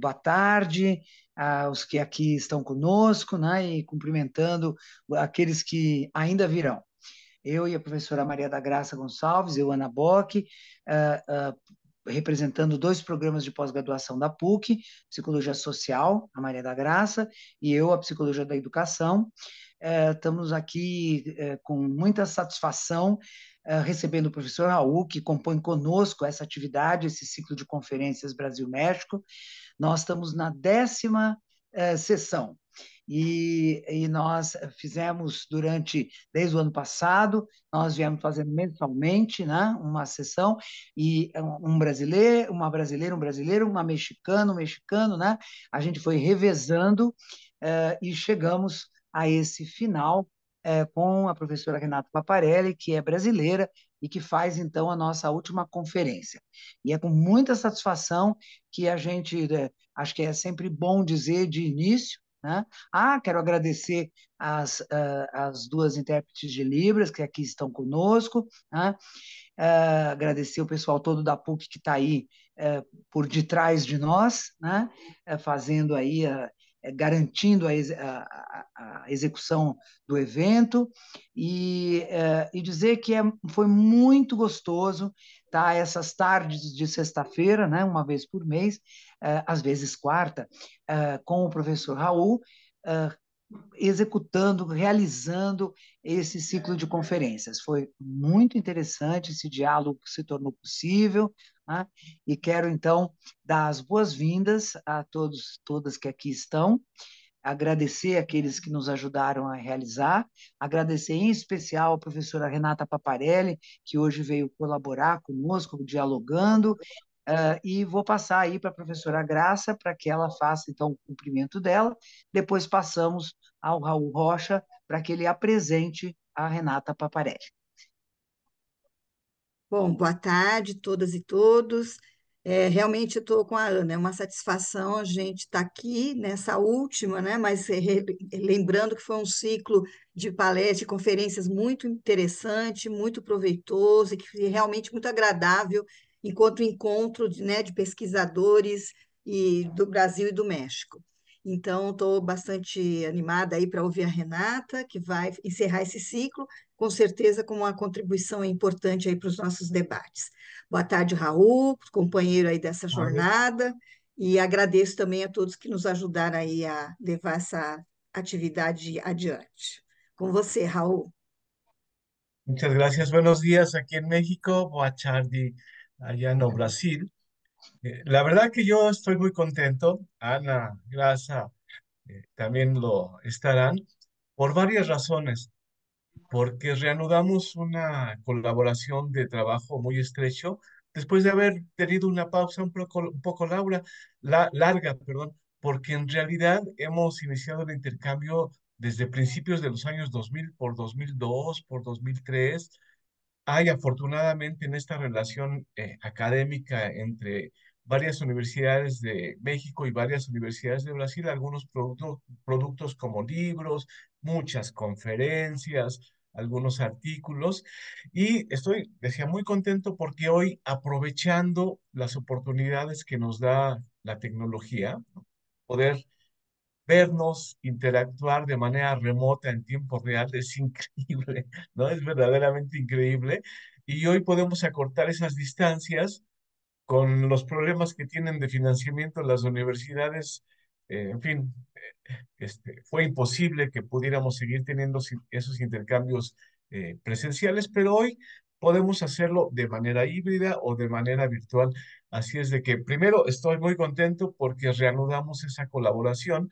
boa tarde aos que aqui estão conosco, né, e cumprimentando aqueles que ainda virão. Eu e a professora Maria da Graça Gonçalves, eu, Ana Bock, ah, ah, representando dois programas de pós-graduação da PUC, Psicologia Social, a Maria da Graça, e eu, a Psicologia da Educação. Estamos aqui com muita satisfação recebendo o professor Raul, que compõe conosco essa atividade, esse ciclo de conferências Brasil-México. Nós estamos na 10ª sessão. E nós fizemos desde o ano passado, nós viemos fazendo mensalmente, né, uma sessão, e um brasileiro, um brasileiro, uma mexicana, um mexicano, né, a gente foi revezando e chegamos a esse final com a professora Renata Paparelli, que é brasileira e que faz, então, a nossa última conferência. E é com muita satisfação que a gente, acho que é sempre bom dizer de início, né? Quero agradecer as duas intérpretes de Libras que aqui estão conosco, né? Agradecer o pessoal todo da PUC que está aí por detrás de nós, né? Fazendo aí, garantindo a execução do evento, e dizer que foi muito gostoso, tá? Essas tardes de sexta-feira, né? Uma vez por mês, às vezes quarta, com o professor Raul, uh, executando, realizando esse ciclo de conferências. Foi muito interessante, esse diálogo que se tornou possível, né? E quero, então, dar as boas-vindas a todos, todas que aqui estão, agradecer aqueles que nos ajudaram a realizar, agradecer em especial a professora Renata Paparelli, que hoje veio colaborar conosco, dialogando, e vou passar aí para a professora Graça para que ela faça, então, o cumprimento dela. Depois passamos ao Raul Rocha para que ele apresente a Renata Paparelli. Bom, boa tarde, todas e todos. Realmente eu estou com a Ana, é uma satisfação a gente estar aqui nessa última, né? Mas lembrando que foi um ciclo de palestras e conferências muito interessante, muito proveitoso e que foi realmente muito agradável enquanto encontro né, de pesquisadores do Brasil e do México. Então, estou bastante animada aí para ouvir a Renata, que vai encerrar esse ciclo, com certeza com uma contribuição importante aí para os nossos debates. Boa tarde, Raul, companheiro aí dessa Vale. jornada, e agradeço também a todos que nos ajudaram aí a levar essa atividade adiante. Com você, Raul. Muchas gracias. Buenos días aquí en México. Boa tarde allá en Brasil. La verdad que yo estoy muy contento. Ana, Grasa, también lo estarán por varias razones. Porque reanudamos una colaboración de trabajo muy estrecho después de haber tenido una pausa un poco larga, perdón, porque en realidad hemos iniciado el intercambio desde principios de los años 2000, por 2002, por 2003. Hay afortunadamente en esta relación académica entre varias universidades de México y varias universidades de Brasil, algunos productos como libros, muchas conferencias, algunos artículos, y estoy, decía, muy contento porque hoy, aprovechando las oportunidades que nos da la tecnología, ¿no? Poder vernos, interactuar de manera remota en tiempo real es increíble, ¿no? Es verdaderamente increíble. Y hoy podemos acortar esas distancias con los problemas que tienen de financiamiento las universidades. En fin, fue imposible que pudiéramos seguir teniendo esos intercambios presenciales, pero hoy podemos hacerlo de manera híbrida o de manera virtual. Así es de que, primero, estoy muy contento porque reanudamos esa colaboración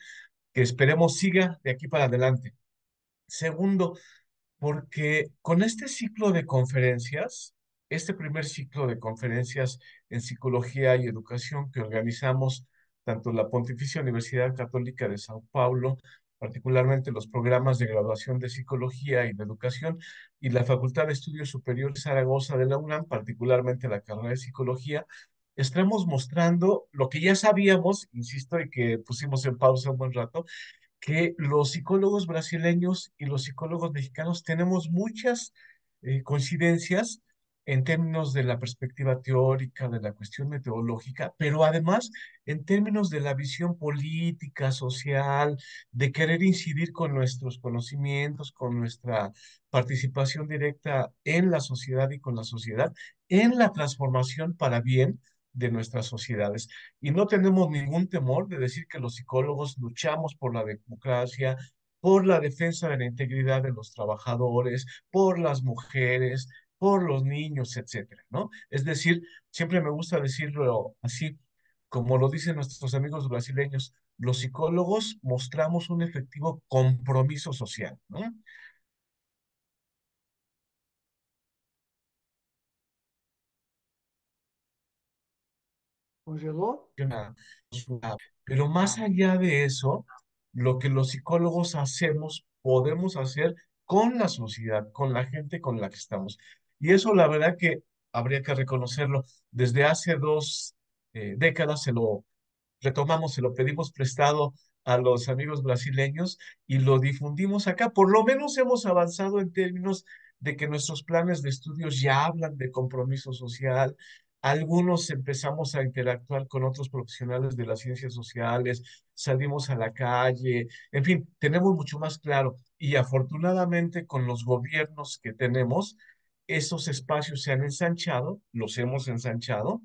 que esperemos siga de aquí para adelante. Segundo, porque con este ciclo de conferencias, este primer ciclo de conferencias en psicología y educación que organizamos tanto la Pontificia Universidad Católica de Sao Paulo, particularmente los programas de graduación de psicología y de educación, y la Facultad de Estudios Superiores Zaragoza de la UNAM, particularmente la carrera de psicología, estamos mostrando lo que ya sabíamos, insisto, y que pusimos en pausa un buen rato, que los psicólogos brasileños y los psicólogos mexicanos tenemos muchas coincidencias en términos de la perspectiva teórica, de la cuestión metodológica, pero además en términos de la visión política, social, de querer incidir con nuestros conocimientos, con nuestra participación directa en la sociedad y con la sociedad, en la transformación para bien de nuestras sociedades. Y no tenemos ningún temor de decir que los psicólogos luchamos por la democracia, por la defensa de la integridad de los trabajadores, por las mujeres, por los niños, etcétera, ¿no? Es decir, siempre me gusta decirlo así, como lo dicen nuestros amigos brasileños, los psicólogos mostramos un efectivo compromiso social, ¿no? ¿Congeló? Pero más Ah, allá de eso, lo que los psicólogos hacemos, podemos hacer con la sociedad, con la gente con la que estamos. Y eso la verdad que habría que reconocerlo. Desde hace dos décadas se lo retomamos, se lo pedimos prestado a los amigos brasileños y lo difundimos acá. Por lo menos hemos avanzado en términos de que nuestros planes de estudios ya hablan de compromiso social. Algunos empezamos a interactuar con otros profesionales de las ciencias sociales, salimos a la calle, en fin, tenemos mucho más claro. Y afortunadamente con los gobiernos que tenemos, esos espacios se han ensanchado, los hemos ensanchado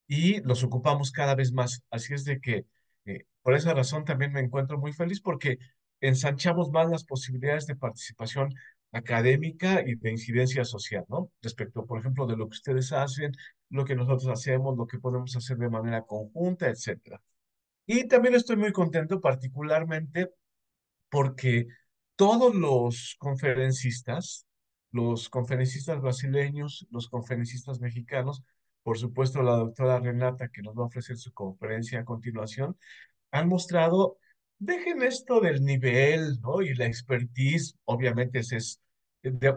y los ocupamos cada vez más. Así es de que por esa razón también me encuentro muy feliz porque ensanchamos más las posibilidades de participación académica y de incidencia social, ¿no? Respecto, por ejemplo, de lo que ustedes hacen, lo que nosotros hacemos, lo que podemos hacer de manera conjunta, etcétera. Y también estoy muy contento particularmente porque todos los conferencistas brasileños, los conferencistas mexicanos, por supuesto la doctora Renata que nos va a ofrecer su conferencia a continuación, han mostrado, dejen esto del nivel, ¿no? Y la expertise, obviamente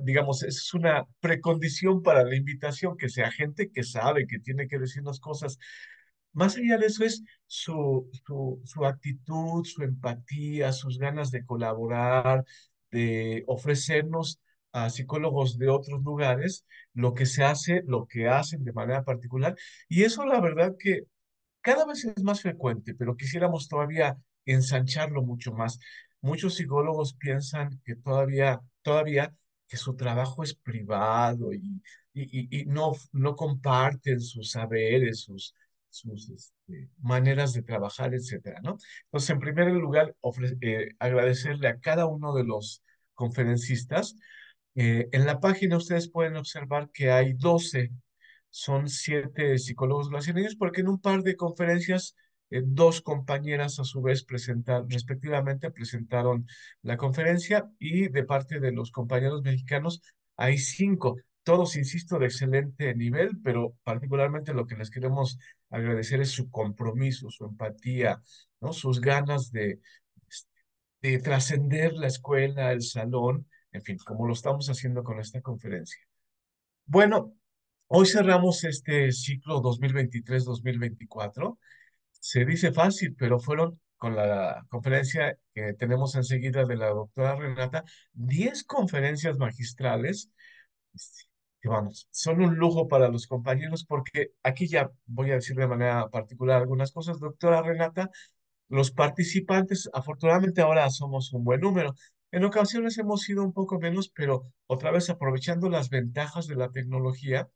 digamos, es una precondición para la invitación, que sea gente que sabe, que tiene que decir las cosas. Más allá de eso es su actitud, su empatía, sus ganas de colaborar, de ofrecernos a psicólogos de otros lugares lo que se hace, lo que hacen de manera particular. Y eso la verdad que cada vez es más frecuente, pero quisiéramos todavía ensancharlo mucho más. Muchos psicólogos piensan que todavía que su trabajo es privado y no comparten sus saberes, sus maneras de trabajar, etcétera, ¿no? Entonces, en primer lugar, agradecerle a cada uno de los conferencistas. En la página ustedes pueden observar que hay 12, son 7 psicólogos brasileños, porque en un par de conferencias, dos compañeras a su vez respectivamente presentaron la conferencia y de parte de los compañeros mexicanos hay 5, todos, insisto, de excelente nivel, pero particularmente lo que les queremos agradecer es su compromiso, su empatía, ¿no? Sus ganas de trascender la escuela, el salón, en fin, como lo estamos haciendo con esta conferencia. Bueno, hoy cerramos este ciclo 2023-2024. Se dice fácil, pero fueron con la conferencia que tenemos enseguida de la doctora Renata, 10 conferencias magistrales este, que vamos, son un lujo para los compañeros porque aquí ya voy a decir de manera particular algunas cosas, doctora Renata. Los participantes, afortunadamente ahora somos un buen número. En ocasiones hemos sido un poco menos, pero otra vez aprovechando las ventajas de la tecnología,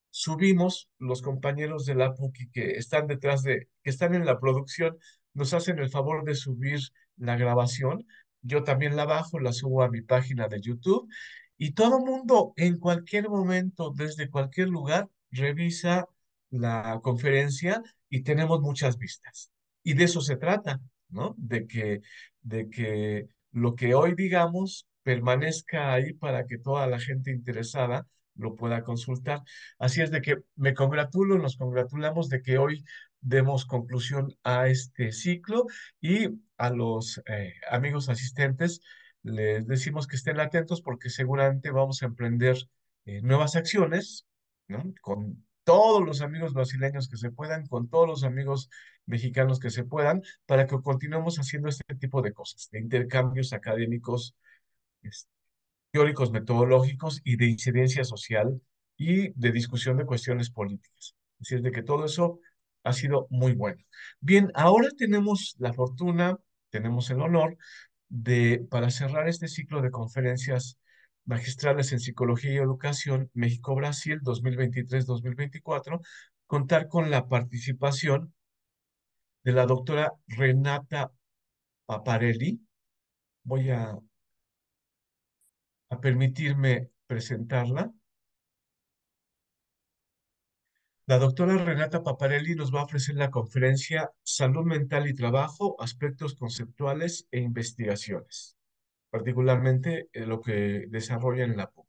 subimos los compañeros de la PUCI que están que están en la producción, nos hacen el favor de subir la grabación. Yo también la bajo, la subo a mi página de YouTube y todo mundo en cualquier momento, desde cualquier lugar, revisa la conferencia y tenemos muchas vistas. Y de eso se trata, ¿no? De que lo que hoy digamos permanezca ahí para que toda la gente interesada lo pueda consultar. Así es de que me congratulo, nos congratulamos de que hoy demos conclusión a este ciclo y a los amigos asistentes les decimos que estén atentos porque seguramente vamos a emprender nuevas acciones, ¿no? Con todos los amigos brasileños que se puedan, con todos los amigos mexicanos que se puedan, para que continuemos haciendo este tipo de cosas, de intercambios académicos, este, teóricos, metodológicos y de incidencia social y de discusión de cuestiones políticas. Así es de que todo eso ha sido muy bueno. Bien, ahora tenemos la fortuna, tenemos el honor de, para cerrar este ciclo de conferencias magistrales en Psicología y Educación México-Brasil 2023-2024, contar con la participación de la doctora Renata Paparelli. Voy a permitirme presentarla. La doctora Renata Paparelli nos va a ofrecer la conferencia Salud Mental y Trabajo, Aspectos Conceptuales e Investigaciones, particularmente lo que desarrolla en la PUC.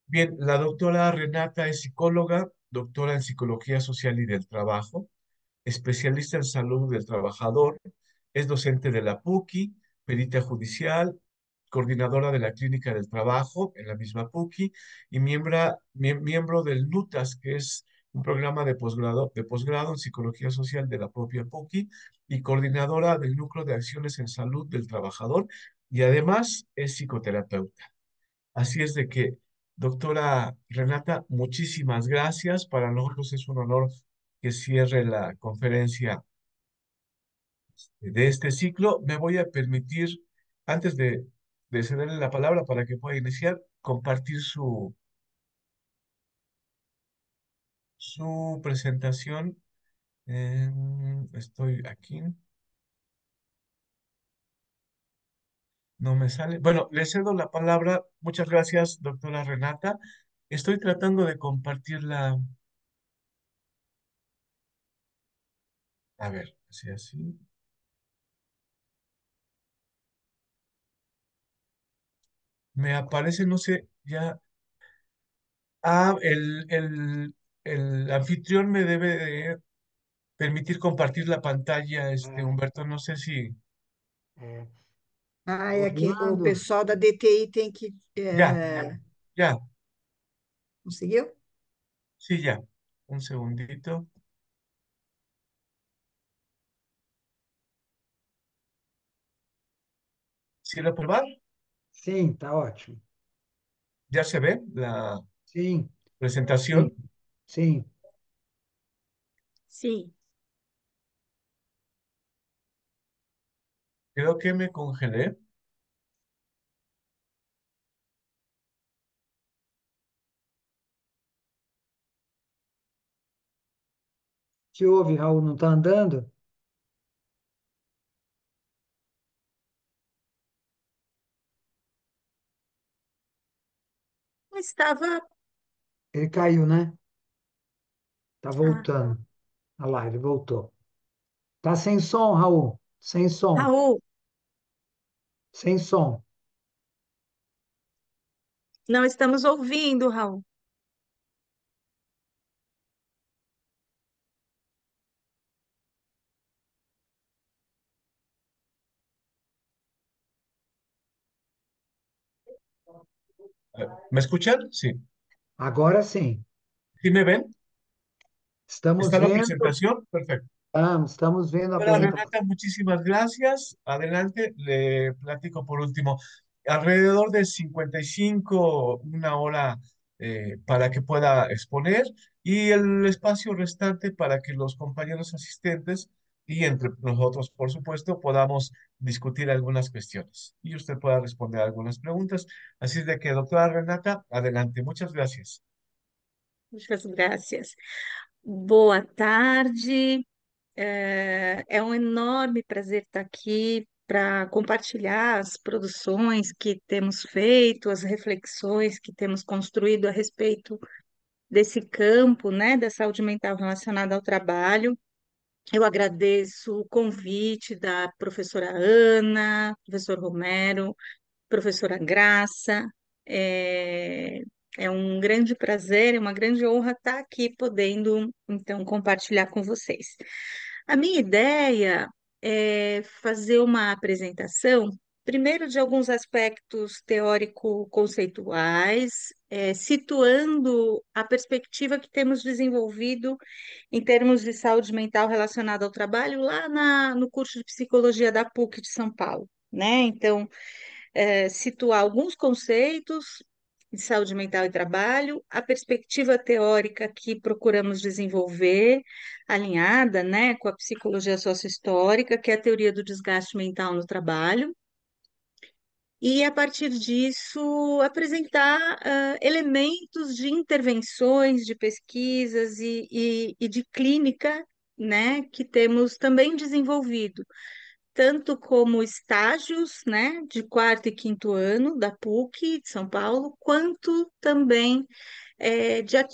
Bien, la doctora Renata es psicóloga, doctora en Psicología Social y del Trabajo, especialista en salud del trabajador, es docente de la PUCI, perita judicial, coordinadora de la Clínica del Trabajo en la misma PUCI y miembro del NUTAS, que es un programa de posgrado en Psicología Social de la propia PUCI y coordinadora del Núcleo de Acciones en Salud del Trabajador y además es psicoterapeuta. Así es de que, doctora Renata, muchísimas gracias. Para nosotros es un honor que cierre la conferencia de este ciclo. Me voy a permitir, antes de cederle la palabra para que pueda iniciar, compartir su presentación. Estoy aquí, no me sale. Bueno, le cedo la palabra. Muchas gracias, doctora Renata. Estoy tratando de compartirla. A ver, así, así. Me aparece, no sé, ya. Ah, el anfitrión me debe de permitir compartir la pantalla, É, Humberto, no sé si. é. Ah, é que o Orlando, pessoal da DTI tem que. Ya, ya, Conseguiu? sí, ya. Un segundito. ¿Sí lo probar? sim, tá ótimo. ¿Ya se ve la Sim, sim, presentación? sim. Sim. Creo que me congelé. Que houve, Raul? Não está andando? Estava. Ele caiu, né? Tá Ah, voltando. Olha lá, ele voltou. Tá sem som, Raul. Sem som. Raul, Sem som. não estamos ouvindo, Raul. ¿Me escuchan? Sí. Agora sim. ¿Sí me ven? Estamos ¿Está la vendo, presentación? Perfecto. estamos vendo a Hola apresentação. Renata, muchísimas gracias. Adelante, le platico por último. Alrededor de 55, una hora para que pueda exponer y el espacio restante para que los compañeros asistentes y entre nosotros, por supuesto, podamos discutir algunas cuestiones y usted pueda responder algunas preguntas. Así es de que, doctora Renata, adelante. Muchas gracias. Muitas graças. Boa tarde. É um enorme prazer estar aqui para compartilhar as produções que temos feito, as reflexões que temos construído a respeito desse campo, né, da saúde mental relacionada ao trabalho. Eu agradeço o convite da professora Ana, professor Romero, professora Graça. É, é um grande prazer, é uma grande honra estar aqui podendo, então, compartilhar com vocês. A minha ideia é fazer uma apresentação, primeiro, de alguns aspectos teórico-conceituais, situando a perspectiva que temos desenvolvido em termos de saúde mental relacionada ao trabalho lá no curso de psicologia da PUC de São Paulo, né? Então, situar alguns conceitos de saúde mental e trabalho, a perspectiva teórica que procuramos desenvolver, alinhada, né, com a psicologia sociohistórica, que é a teoria do desgaste mental no trabalho, e a partir disso apresentar elementos de intervenções, de pesquisas e de clínica, né, que temos também desenvolvido tanto como estágios, né, de quarto e quinto ano da PUC de São Paulo, quanto também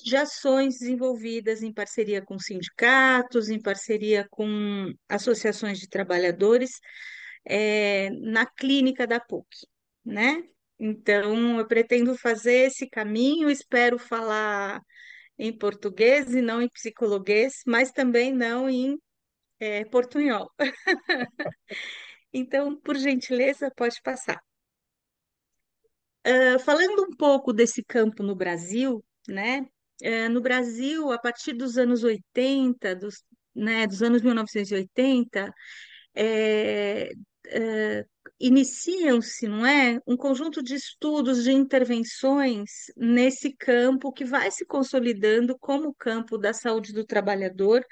de ações desenvolvidas em parceria com sindicatos, em parceria com associações de trabalhadores, na clínica da PUC, né? Então, eu pretendo fazer esse caminho, espero falar em português e não em psicologuês, mas também não em portunhol. Então, por gentileza, pode passar. Falando um pouco desse campo no Brasil, né? No Brasil, a partir dos anos 80, dos anos 1980, é, é, iniciam-se, não é, um conjunto de estudos, de intervenções nesse campo que vai se consolidando como o campo da saúde do trabalhador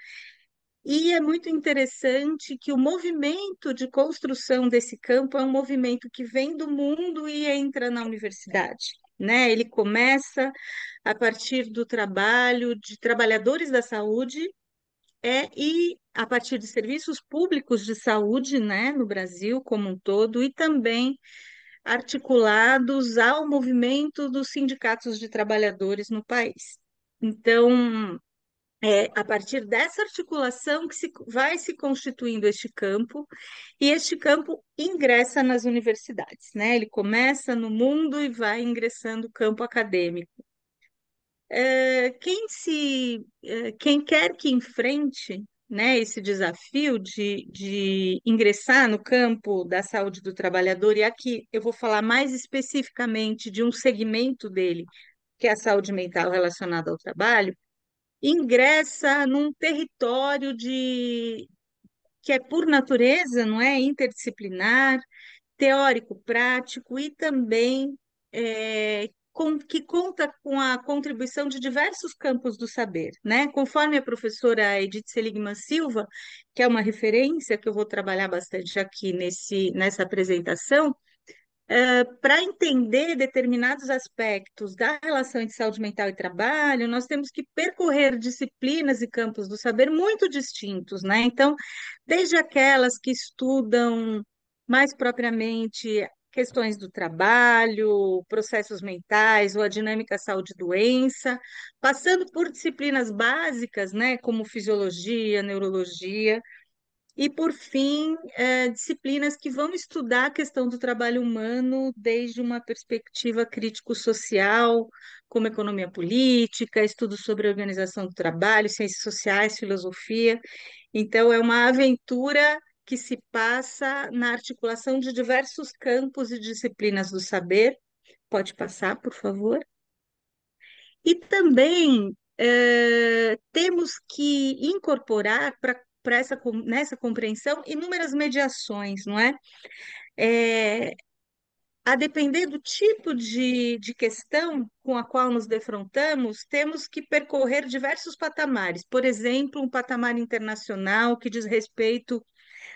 e é muito interessante que o movimento de construção desse campo é um movimento que vem do mundo e entra na universidade, né? Ele começa a partir do trabalho de trabalhadores da saúde e a partir de serviços públicos de saúde, né, no Brasil como um todo, e também articulados ao movimento dos sindicatos de trabalhadores no país. Então, é a partir dessa articulação que vai se constituindo este campo, e este campo ingressa nas universidades, né? Ele começa no mundo e vai ingressando no campo acadêmico. Quem quer que enfrente, né, esse desafio de ingressar no campo da saúde do trabalhador, e aqui eu vou falar mais especificamente de um segmento dele, que é a saúde mental relacionada ao trabalho, ingressa num território que é por natureza, não é, interdisciplinar, teórico, prático e também que conta com a contribuição de diversos campos do saber, né? Conforme a professora Edith Seligman Silva, que é uma referência que eu vou trabalhar bastante aqui nessa apresentação, para entender determinados aspectos da relação entre saúde mental e trabalho, nós temos que percorrer disciplinas e campos do saber muito distintos, né? Então, desde aquelas que estudam mais propriamente questões do trabalho, processos mentais ou a dinâmica saúde-doença, passando por disciplinas básicas, né, como fisiologia, neurologia, e, por fim, disciplinas que vão estudar a questão do trabalho humano desde uma perspectiva crítico-social, como economia política, estudos sobre a organização do trabalho, ciências sociais, filosofia. Então, é uma aventura que se passa na articulação de diversos campos e disciplinas do saber. Pode passar, por favor. E também temos que incorporar nessa compreensão inúmeras mediações, não é? É, a depender do tipo de questão com a qual nos defrontamos, temos que percorrer diversos patamares. Por exemplo, um patamar internacional que diz respeito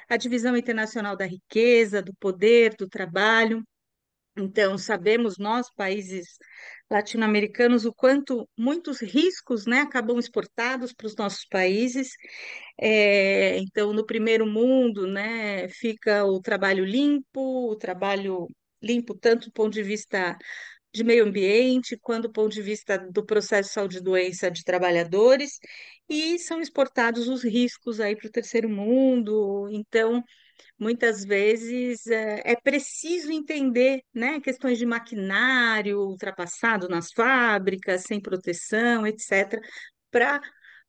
à divisão internacional da riqueza, do poder, do trabalho. Então, sabemos nós, países latino-americanos, o quanto muitos riscos, né, acabam exportados para os nossos países. Então, no primeiro mundo, né, fica o trabalho limpo tanto do ponto de vista de meio ambiente, quanto do ponto de vista do processo de saúde e doença de trabalhadores, e são exportados os riscos aí para o terceiro mundo. Então, muitas vezes é preciso entender, né, questões de maquinário ultrapassado nas fábricas, sem proteção, etc., para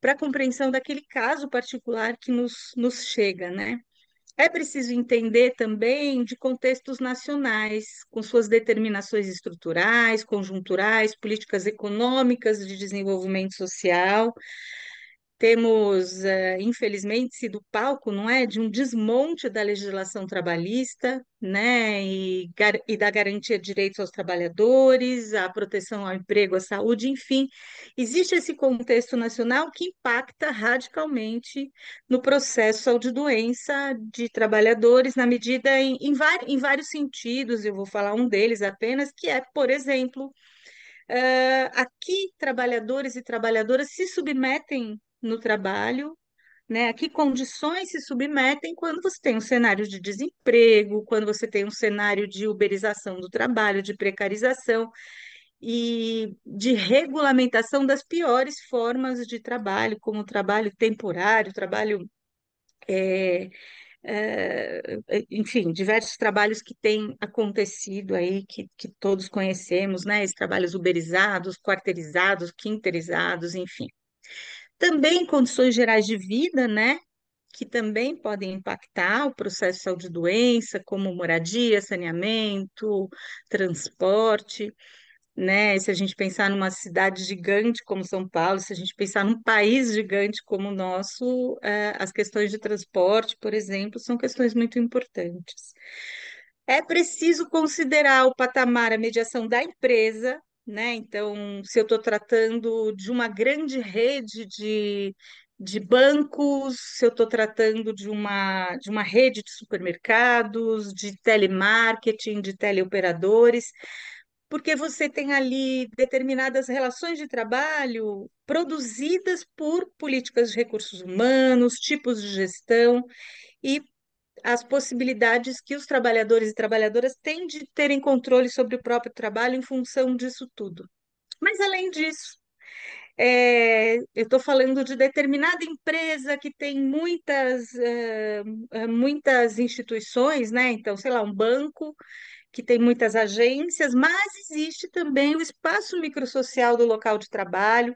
a compreensão daquele caso particular que nos chega, né? É preciso entender também de contextos nacionais, com suas determinações estruturais, conjunturais, políticas econômicas de desenvolvimento social, temos, infelizmente, sido palco, não é, de um desmonte da legislação trabalhista, né, e da garantia de direitos aos trabalhadores, à proteção ao emprego, à saúde, enfim, existe esse contexto nacional que impacta radicalmente no processo saúde-doença de trabalhadores, na medida em vários sentidos, eu vou falar um deles apenas, que é, por exemplo, aqui trabalhadores e trabalhadoras se submetem no trabalho, né? A que condições se submetem quando você tem um cenário de desemprego, quando você tem um cenário de uberização do trabalho, de precarização e de regulamentação das piores formas de trabalho, como o trabalho temporário, trabalho é, enfim, diversos trabalhos que têm acontecido aí, que todos conhecemos, né? Esses trabalhos uberizados, quarteirizados, quinteirizados, enfim. Também condições gerais de vida, né? Que também podem impactar o processo de saúde e doença, como moradia, saneamento, transporte, né? Se a gente pensar numa cidade gigante como São Paulo, se a gente pensar num país gigante como o nosso, as questões de transporte, por exemplo, são questões muito importantes. É preciso considerar o patamar, a mediação da empresa, né? Então, se eu estou tratando de uma grande rede de bancos, se eu estou tratando de uma rede de supermercados, de telemarketing, de teleoperadores, porque você tem ali determinadas relações de trabalho produzidas por políticas de recursos humanos, tipos de gestão e as possibilidades que os trabalhadores e trabalhadoras têm de terem controle sobre o próprio trabalho em função disso tudo. Mas, além disso, eu estou falando de determinada empresa que tem muitas instituições, né? Então, sei lá, um banco que tem muitas agências, mas existe também o espaço microsocial do local de trabalho,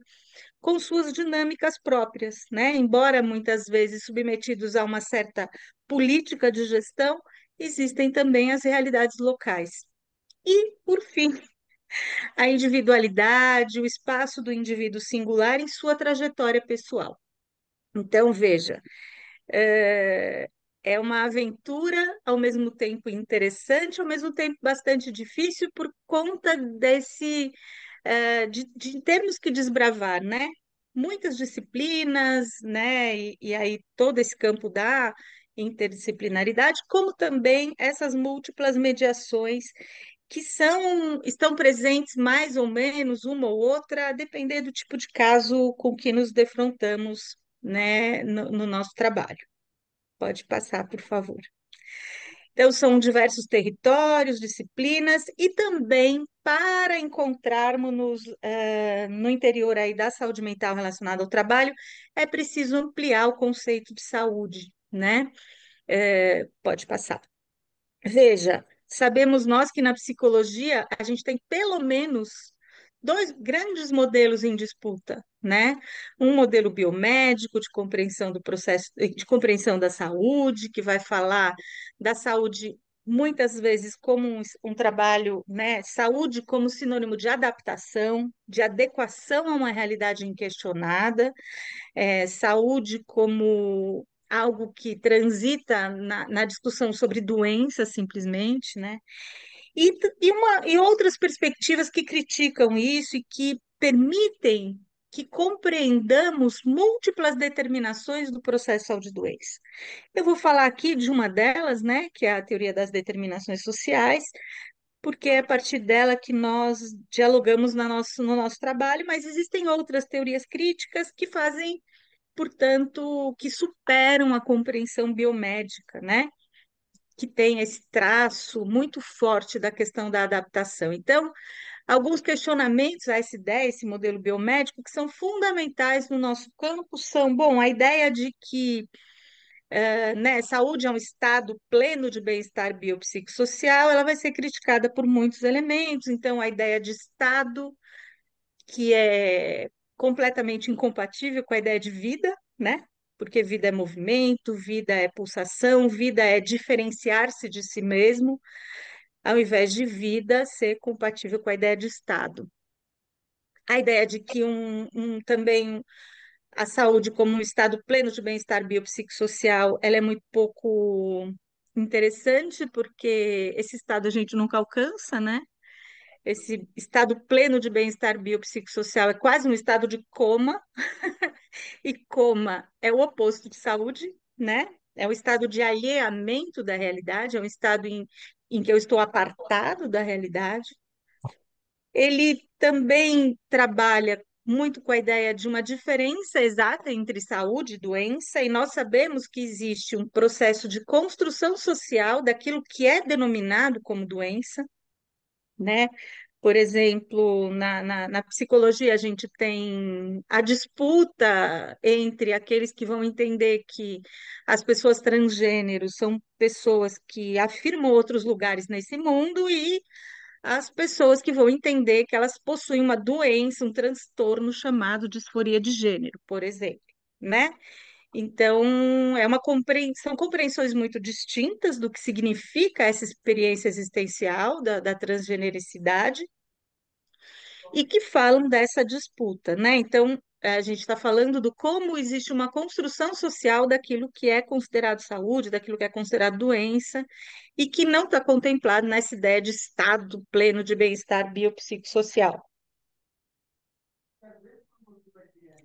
com suas dinâmicas próprias, né? Embora muitas vezes submetidos a uma certa política de gestão, existem também as realidades locais. E, por fim, a individualidade, o espaço do indivíduo singular em sua trajetória pessoal. Então, veja, é, é uma aventura ao mesmo tempo interessante, ao mesmo tempo bastante difícil por conta de termos que desbravar, né? Muitas disciplinas, né? E aí todo esse campo da interdisciplinaridade, como também essas múltiplas mediações que estão presentes mais ou menos, uma ou outra, a depender do tipo de caso com que nos defrontamos, né, no nosso trabalho. Pode passar, por favor. Então, são diversos territórios, disciplinas, e também para encontrarmos-nos no interior aí da saúde mental relacionada ao trabalho, é preciso ampliar o conceito de saúde, né? Pode passar. Veja, sabemos nós que na psicologia a gente tem pelo menos dois grandes modelos em disputa, né? Um modelo biomédico de compreensão do processo, de compreensão da saúde, que vai falar da saúde muitas vezes como um trabalho, né? Saúde como sinônimo de adaptação, de adequação a uma realidade inquestionada, saúde como algo que transita na discussão sobre doença, simplesmente, né? E outras perspectivas que criticam isso e que permitem que compreendamos múltiplas determinações do processo de saúde e doença. Eu vou falar aqui de uma delas, né, que é a teoria das determinações sociais, porque é a partir dela que nós dialogamos no nosso trabalho, mas existem outras teorias críticas que fazem, portanto, que superam a compreensão biomédica, né? Que tem esse traço muito forte da questão da adaptação. Então, alguns questionamentos a essa ideia, esse modelo biomédico, que são fundamentais no nosso campo, são, bom, a ideia de que né, saúde é um estado pleno de bem-estar biopsicossocial, ela vai ser criticada por muitos elementos, então a ideia de estado, que é completamente incompatível com a ideia de vida, né? Porque vida é movimento, vida é pulsação, vida é diferenciar-se de si mesmo, ao invés de vida ser compatível com a ideia de estado. A ideia de que também a saúde como um estado pleno de bem-estar biopsicossocial, ela é muito pouco interessante, porque esse estado a gente nunca alcança, né? Esse estado pleno de bem-estar biopsicossocial é quase um estado de coma, e coma é o oposto de saúde, né? É um estado de alheamento da realidade, é um estado em que eu estou apartado da realidade. Ele também trabalha muito com a ideia de uma diferença exata entre saúde e doença, e nós sabemos que existe um processo de construção social daquilo que é denominado como doença, né? Por exemplo, na psicologia, a gente tem a disputa entre aqueles que vão entender que as pessoas transgêneros são pessoas que afirmam outros lugares nesse mundo e as pessoas que vão entender que elas possuem uma doença, um transtorno chamado disforia de gênero, por exemplo, né? Então, são compreensões muito distintas do que significa essa experiência existencial da transgenericidade e que falam dessa disputa, né? Então, a gente está falando do como existe uma construção social daquilo que é considerado saúde, daquilo que é considerado doença, e que não está contemplado nessa ideia de estado pleno de bem-estar biopsicossocial.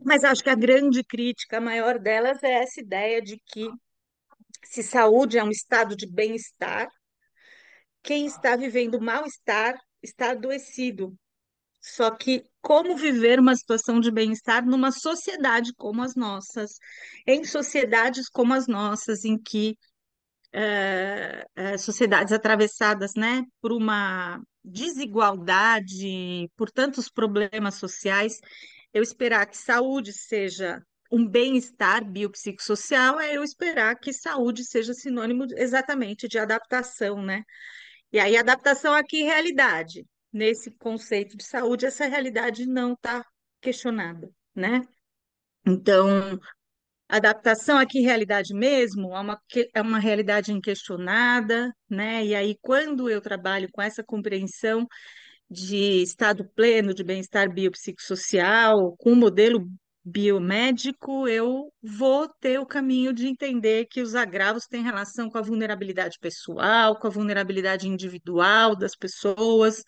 Mas acho que a grande crítica, a maior delas, é essa ideia de que se saúde é um estado de bem-estar, quem está vivendo mal-estar está adoecido. Só que como viver uma situação de bem-estar numa sociedade como as nossas, em sociedades como as nossas, em que sociedades atravessadas, né, por uma desigualdade, por tantos problemas sociais, eu esperar que saúde seja um bem-estar biopsicossocial, é eu esperar que saúde seja sinônimo exatamente de adaptação, né? E aí, adaptação aqui, realidade. Nesse conceito de saúde, essa realidade não está questionada, né? Então, adaptação aqui, realidade mesmo, é uma realidade inquestionada, né? E aí, quando eu trabalho com essa compreensão de estado pleno de bem-estar biopsicossocial, com o modelo biomédico, eu vou ter o caminho de entender que os agravos têm relação com a vulnerabilidade pessoal, com a vulnerabilidade individual das pessoas,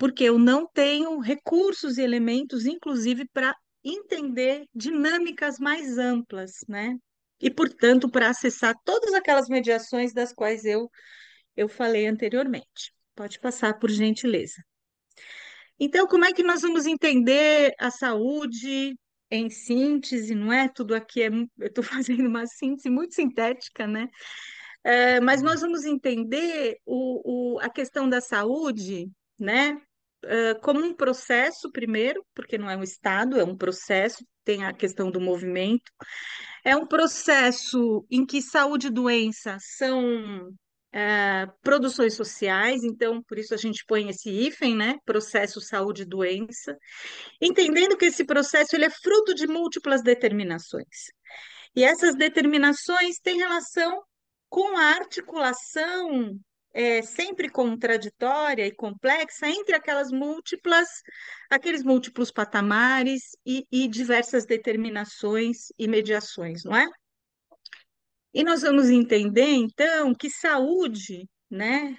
porque eu não tenho recursos e elementos, inclusive, para entender dinâmicas mais amplas, né? E, portanto, para acessar todas aquelas mediações das quais eu falei anteriormente. Pode passar, por gentileza. Então, como é que nós vamos entender a saúde em síntese, não é? Tudo aqui eu estou fazendo uma síntese muito sintética, né? Mas nós vamos entender a questão da saúde, né? Como um processo, primeiro, porque não é um estado, é um processo, tem a questão do movimento. É um processo em que saúde e doença são produções sociais, então por isso a gente põe esse hífen, né? Processo saúde e doença, entendendo que esse processo ele é fruto de múltiplas determinações. E essas determinações têm relação com a articulação sempre contraditória e complexa entre aqueles múltiplos patamares e diversas determinações e mediações, não é? E nós vamos entender, então, que saúde, né?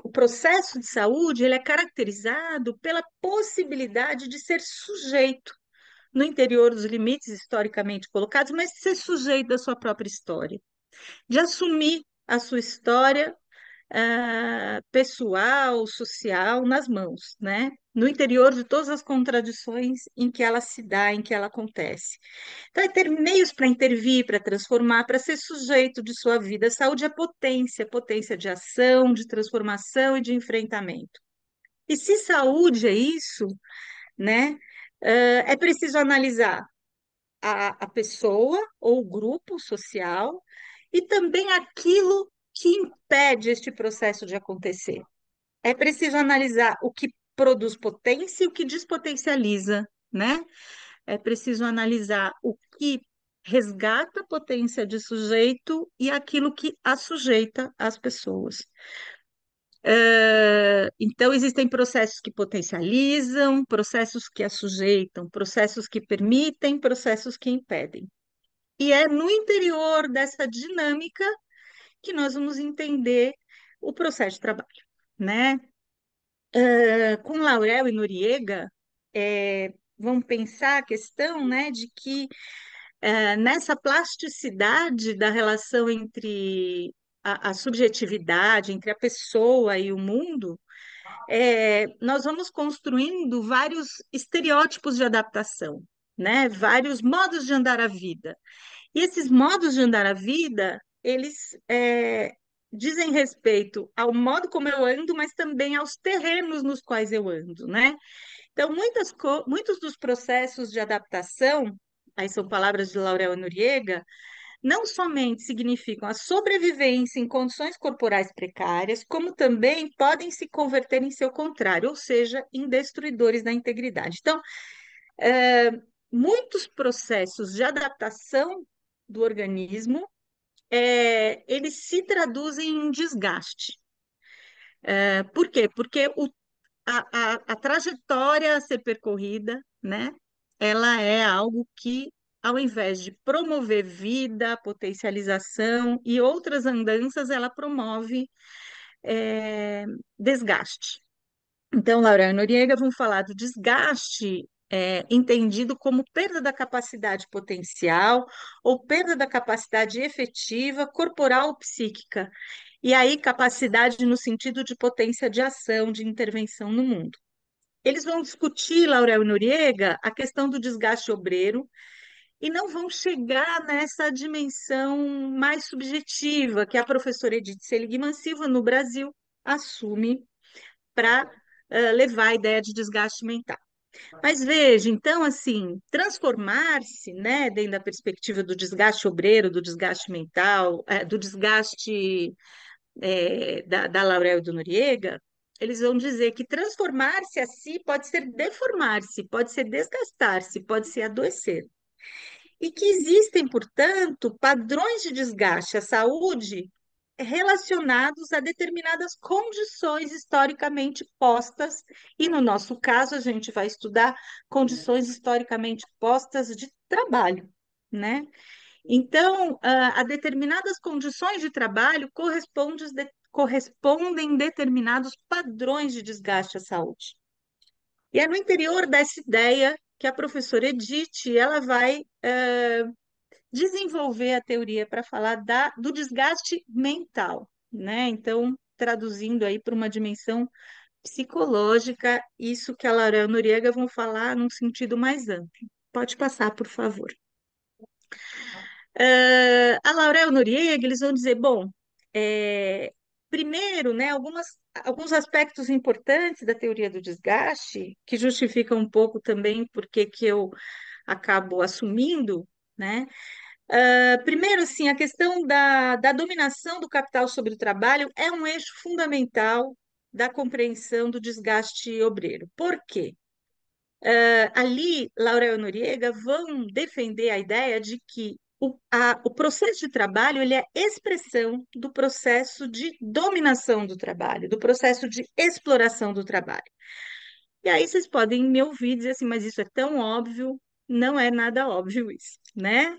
O processo de saúde, ele é caracterizado pela possibilidade de ser sujeito no interior dos limites historicamente colocados, mas de ser sujeito da sua própria história, de assumir a sua história pessoal, social, nas mãos, né? No interior de todas as contradições em que ela se dá, em que ela acontece. Então, é ter meios para intervir, para transformar, para ser sujeito de sua vida. A saúde é potência, potência de ação, de transformação e de enfrentamento. E se saúde é isso, né? É preciso analisar a pessoa ou o grupo social e também aquilo que impede este processo de acontecer. É preciso analisar o que produz potência e o que despotencializa, né? É preciso analisar o que resgata a potência de sujeito e aquilo que assujeita as pessoas. Então, existem processos que potencializam, processos que assujeitam, processos que permitem, processos que impedem. E é no interior dessa dinâmica que nós vamos entender o processo de trabalho, né? Com Laurel e Noriega, vamos pensar a questão, né, de que nessa plasticidade da relação entre a subjetividade, entre a pessoa e o mundo, nós vamos construindo vários estereótipos de adaptação, né? Vários modos de andar a vida. E esses modos de andar a vida, eles dizem respeito ao modo como eu ando, mas também aos terrenos nos quais eu ando, né? Então, muitos dos processos de adaptação, aí são palavras de Laurel Noriega, não somente significam a sobrevivência em condições corporais precárias, como também podem se converter em seu contrário, ou seja, em destruidores da integridade. Então, eh, muitos processos de adaptação do organismo, eles se traduzem em desgaste. Por quê? Porque a trajetória a ser percorrida, né, ela é algo que, ao invés de promover vida, potencialização e outras andanças, ela promove desgaste. Então, Laura e Noriega vão falar do desgaste entendido como perda da capacidade potencial ou perda da capacidade efetiva, corporal ou psíquica. E aí, capacidade no sentido de potência de ação, de intervenção no mundo. Eles vão discutir, Laurel e Noriega, a questão do desgaste obreiro e não vão chegar nessa dimensão mais subjetiva que a professora Edith Seligman Silva, no Brasil, assume para levar a ideia de desgaste mental. Mas veja, então, assim, transformar-se, né, dentro da perspectiva do desgaste obreiro, do desgaste mental, do desgaste da Laurel e do Noriega, eles vão dizer que transformar-se a si pode ser deformar-se, pode ser desgastar-se, pode ser adoecer. E que existem, portanto, padrões de desgaste à saúde relacionados a determinadas condições historicamente postas, e no nosso caso, a gente vai estudar condições historicamente postas de trabalho, né? Então, a determinadas condições de trabalho correspondem determinados padrões de desgaste à saúde. E é no interior dessa ideia que a professora Edith ela vai desenvolver a teoria para falar do desgaste mental, né? Então, traduzindo aí para uma dimensão psicológica, isso que a Laura Noriega vão falar num sentido mais amplo. Pode passar, por favor. A Laurel Noriega, eles vão dizer, bom, primeiro, né, alguns aspectos importantes da teoria do desgaste, que justificam um pouco também porque que eu acabo assumindo, né? Primeiro, assim, a questão da dominação do capital sobre o trabalho é um eixo fundamental da compreensão do desgaste obreiro. Por quê? Ali, Laurel e Noriega vão defender a ideia de que o processo de trabalho ele é expressão do processo de dominação do trabalho, do processo de exploração do trabalho. E aí vocês podem me ouvir dizer assim, mas isso é tão óbvio, não é nada óbvio isso, né?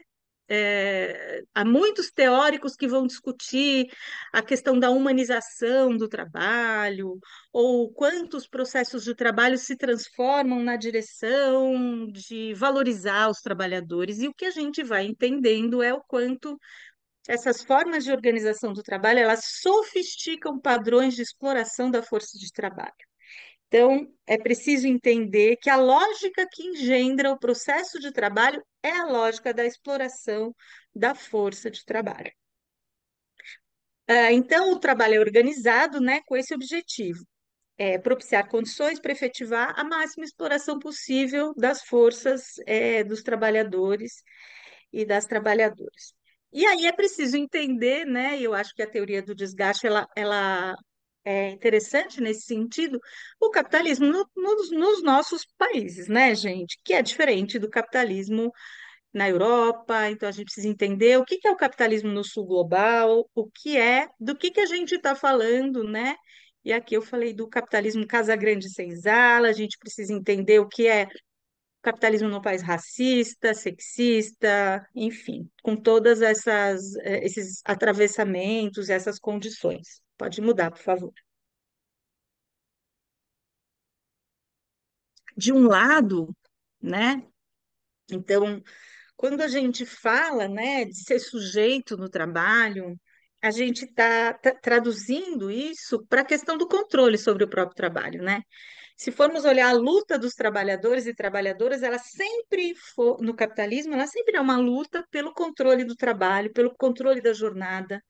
Há muitos teóricos que vão discutir a questão da humanização do trabalho, ou quantos processos de trabalho se transformam na direção de valorizar os trabalhadores, e o que a gente vai entendendo é o quanto essas formas de organização do trabalho, elas sofisticam padrões de exploração da força de trabalho. Então, é preciso entender que a lógica que engendra o processo de trabalho é a lógica da exploração da força de trabalho. Então, o trabalho é organizado, né, com esse objetivo, propiciar condições para efetivar a máxima exploração possível das forças, dos trabalhadores e das trabalhadoras. E aí é preciso entender, né, e eu acho que a teoria do desgaste, ela é interessante nesse sentido, o capitalismo nos nossos países, né, gente? Que é diferente do capitalismo na Europa, então a gente precisa entender o que que é o capitalismo no sul global, do que a gente está falando, né? E aqui eu falei do capitalismo Casagrande Senzala, a gente precisa entender o que é capitalismo no país racista, sexista, enfim, com todas esses atravessamentos, essas condições. Pode mudar, por favor. De um lado, né? Então, quando a gente fala, né, de ser sujeito no trabalho, a gente está traduzindo isso para a questão do controle sobre o próprio trabalho, né? Se formos olhar a luta dos trabalhadores e trabalhadoras, ela sempre for, no capitalismo, ela sempre é uma luta pelo controle do trabalho, pelo controle da jornada,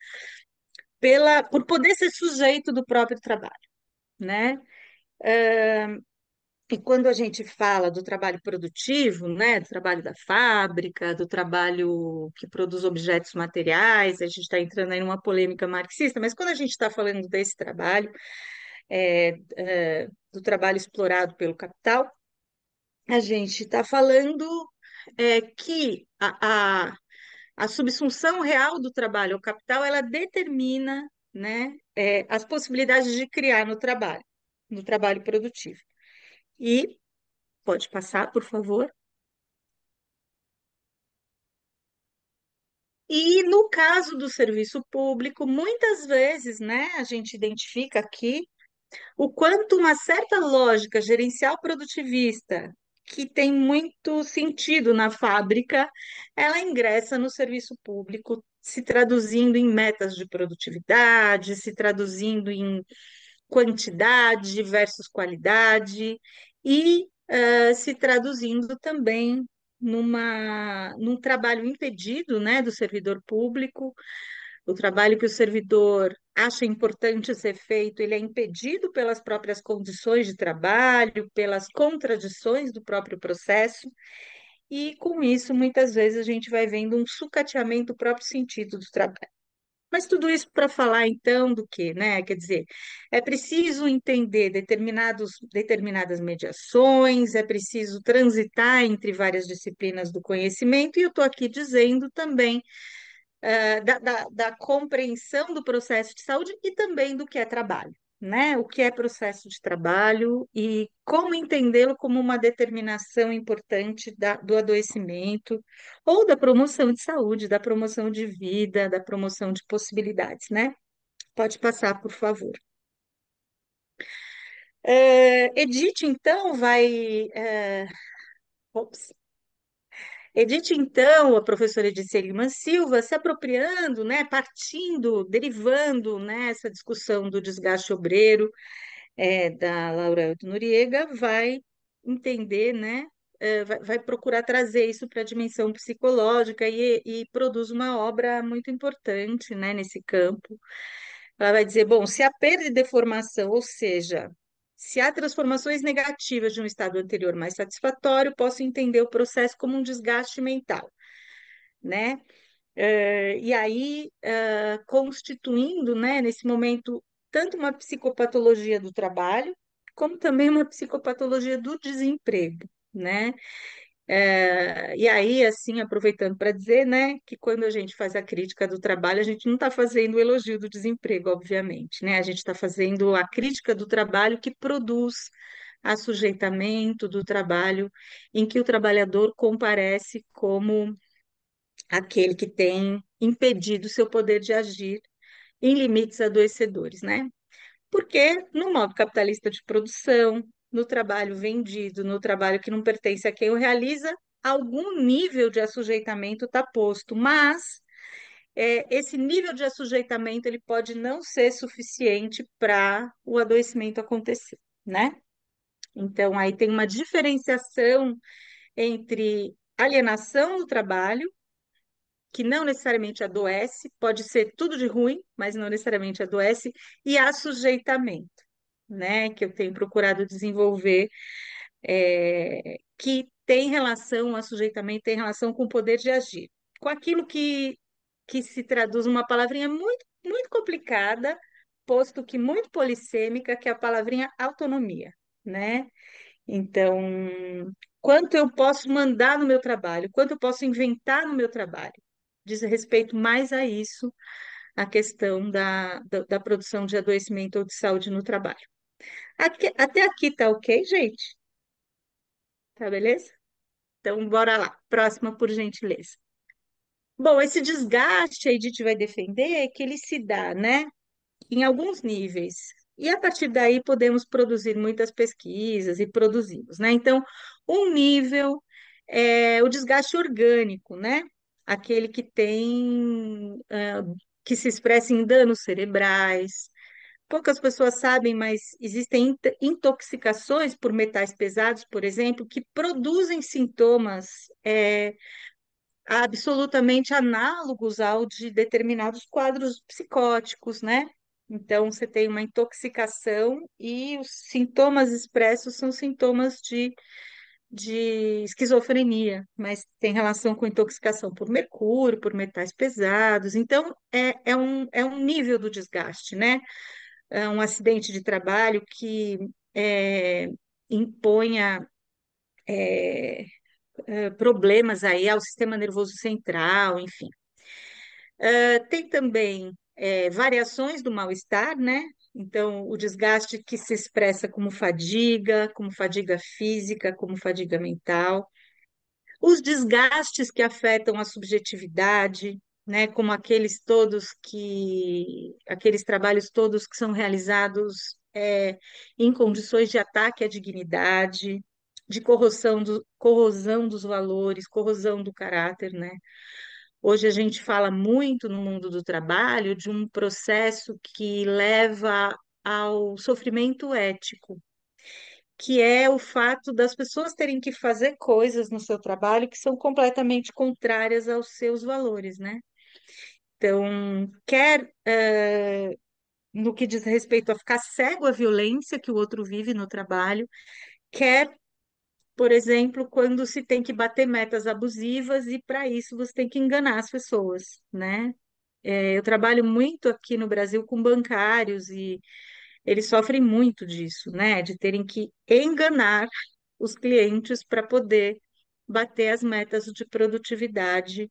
por poder ser sujeito do próprio trabalho, né? E quando a gente fala do trabalho produtivo, né, do trabalho da fábrica, do trabalho que produz objetos materiais, a gente está entrando aí numa polêmica marxista, mas quando a gente está falando desse trabalho, do trabalho explorado pelo capital, a gente está falando que a subsunção real do trabalho ao capital, ela determina, né, as possibilidades de criar no trabalho produtivo. E pode passar, por favor. E no caso do serviço público, muitas vezes, né, a gente identifica aqui o quanto uma certa lógica gerencial produtivista, que tem muito sentido na fábrica, ela ingressa no serviço público, se traduzindo em metas de produtividade, se traduzindo em quantidade versus qualidade e se traduzindo também num trabalho impedido, né, do servidor público, o trabalho que o servidor acha importante ser feito, ele é impedido pelas próprias condições de trabalho, pelas contradições do próprio processo, e com isso, muitas vezes, a gente vai vendo um sucateamento do próprio sentido do trabalho. Mas tudo isso para falar então do quê, né? Quer dizer, é preciso entender determinadas mediações, é preciso transitar entre várias disciplinas do conhecimento, e eu estou aqui dizendo também da compreensão do processo de saúde e também do que é trabalho, né? O que é processo de trabalho e como entendê-lo como uma determinação importante do adoecimento ou da promoção de saúde, da promoção de vida, da promoção de possibilidades, né? Pode passar, por favor. Edith, então, ops. Edith, então, a professora Edith Seligman Silva, se apropriando, né, partindo, derivando, né, essa discussão do desgaste obreiro da Laura Noriega, vai entender, né, vai procurar trazer isso para a dimensão psicológica e produz uma obra muito importante, né, nesse campo. Ela vai dizer, bom, se a perda e deformação, ou seja, se há transformações negativas de um estado anterior mais satisfatório, posso entender o processo como um desgaste mental, né? E aí, constituindo, né, nesse momento, tanto uma psicopatologia do trabalho, como também uma psicopatologia do desemprego, né? E aí, assim, aproveitando para dizer, né, que quando a gente faz a crítica do trabalho, a gente não está fazendo o elogio do desemprego, obviamente, né? A gente está fazendo a crítica do trabalho que produz assujeitamento do trabalho, em que o trabalhador comparece como aquele que tem impedido seu poder de agir em limites adoecedores, né? Porque no modo capitalista de produção, no trabalho vendido, no trabalho que não pertence a quem o realiza, algum nível de assujeitamento está posto, mas esse nível de assujeitamento ele pode não ser suficiente para o adoecimento acontecer, né? Então, aí tem uma diferenciação entre alienação do trabalho, que não necessariamente adoece, pode ser tudo de ruim, mas não necessariamente adoece, e assujeitamento, né, que eu tenho procurado desenvolver, que tem relação, o assujeitamento tem relação com o poder de agir, com aquilo que se traduz uma palavrinha muito, muito complicada, posto que muito polissêmica, que é a palavrinha autonomia, né? Então, quanto eu posso mandar no meu trabalho, quanto eu posso inventar no meu trabalho, diz respeito mais a isso, a questão da produção de adoecimento ou de saúde no trabalho. Até aqui tá ok, gente? Tá beleza? Então, bora lá. Próxima, por gentileza. Bom, esse desgaste, a Edith vai defender que ele se dá, né, em alguns níveis. E a partir daí podemos produzir muitas pesquisas e produzimos, né? Então, um nível é o desgaste orgânico, né? Aquele que tem, que se expressa em danos cerebrais. Poucas pessoas sabem, mas existem intoxicações por metais pesados, por exemplo, que produzem sintomas absolutamente análogos ao de determinados quadros psicóticos, né? Então, você tem uma intoxicação e os sintomas expressos são sintomas de esquizofrenia, mas tem relação com intoxicação por mercúrio, por metais pesados. Então, é um nível do desgaste, né? É um acidente de trabalho que é, imponha problemas aí ao sistema nervoso central, enfim. Tem também variações do mal-estar, né? Então, o desgaste que se expressa como fadiga física, como fadiga mental. Os desgastes que afetam a subjetividade, né? Como aqueles trabalhos todos que são realizados em condições de ataque à dignidade, de corrosão dos valores, corrosão do caráter, né? Hoje a gente fala muito no mundo do trabalho de um processo que leva ao sofrimento ético, que é o fato das pessoas terem que fazer coisas no seu trabalho que são completamente contrárias aos seus valores, né? Então, no que diz respeito a ficar cego à violência que o outro vive no trabalho, quer, por exemplo, quando se tem que bater metas abusivas e para isso você tem que enganar as pessoas, né? Eu trabalho muito aqui no Brasil com bancários e eles sofrem muito disso, né? De terem que enganar os clientes para poder bater as metas de produtividade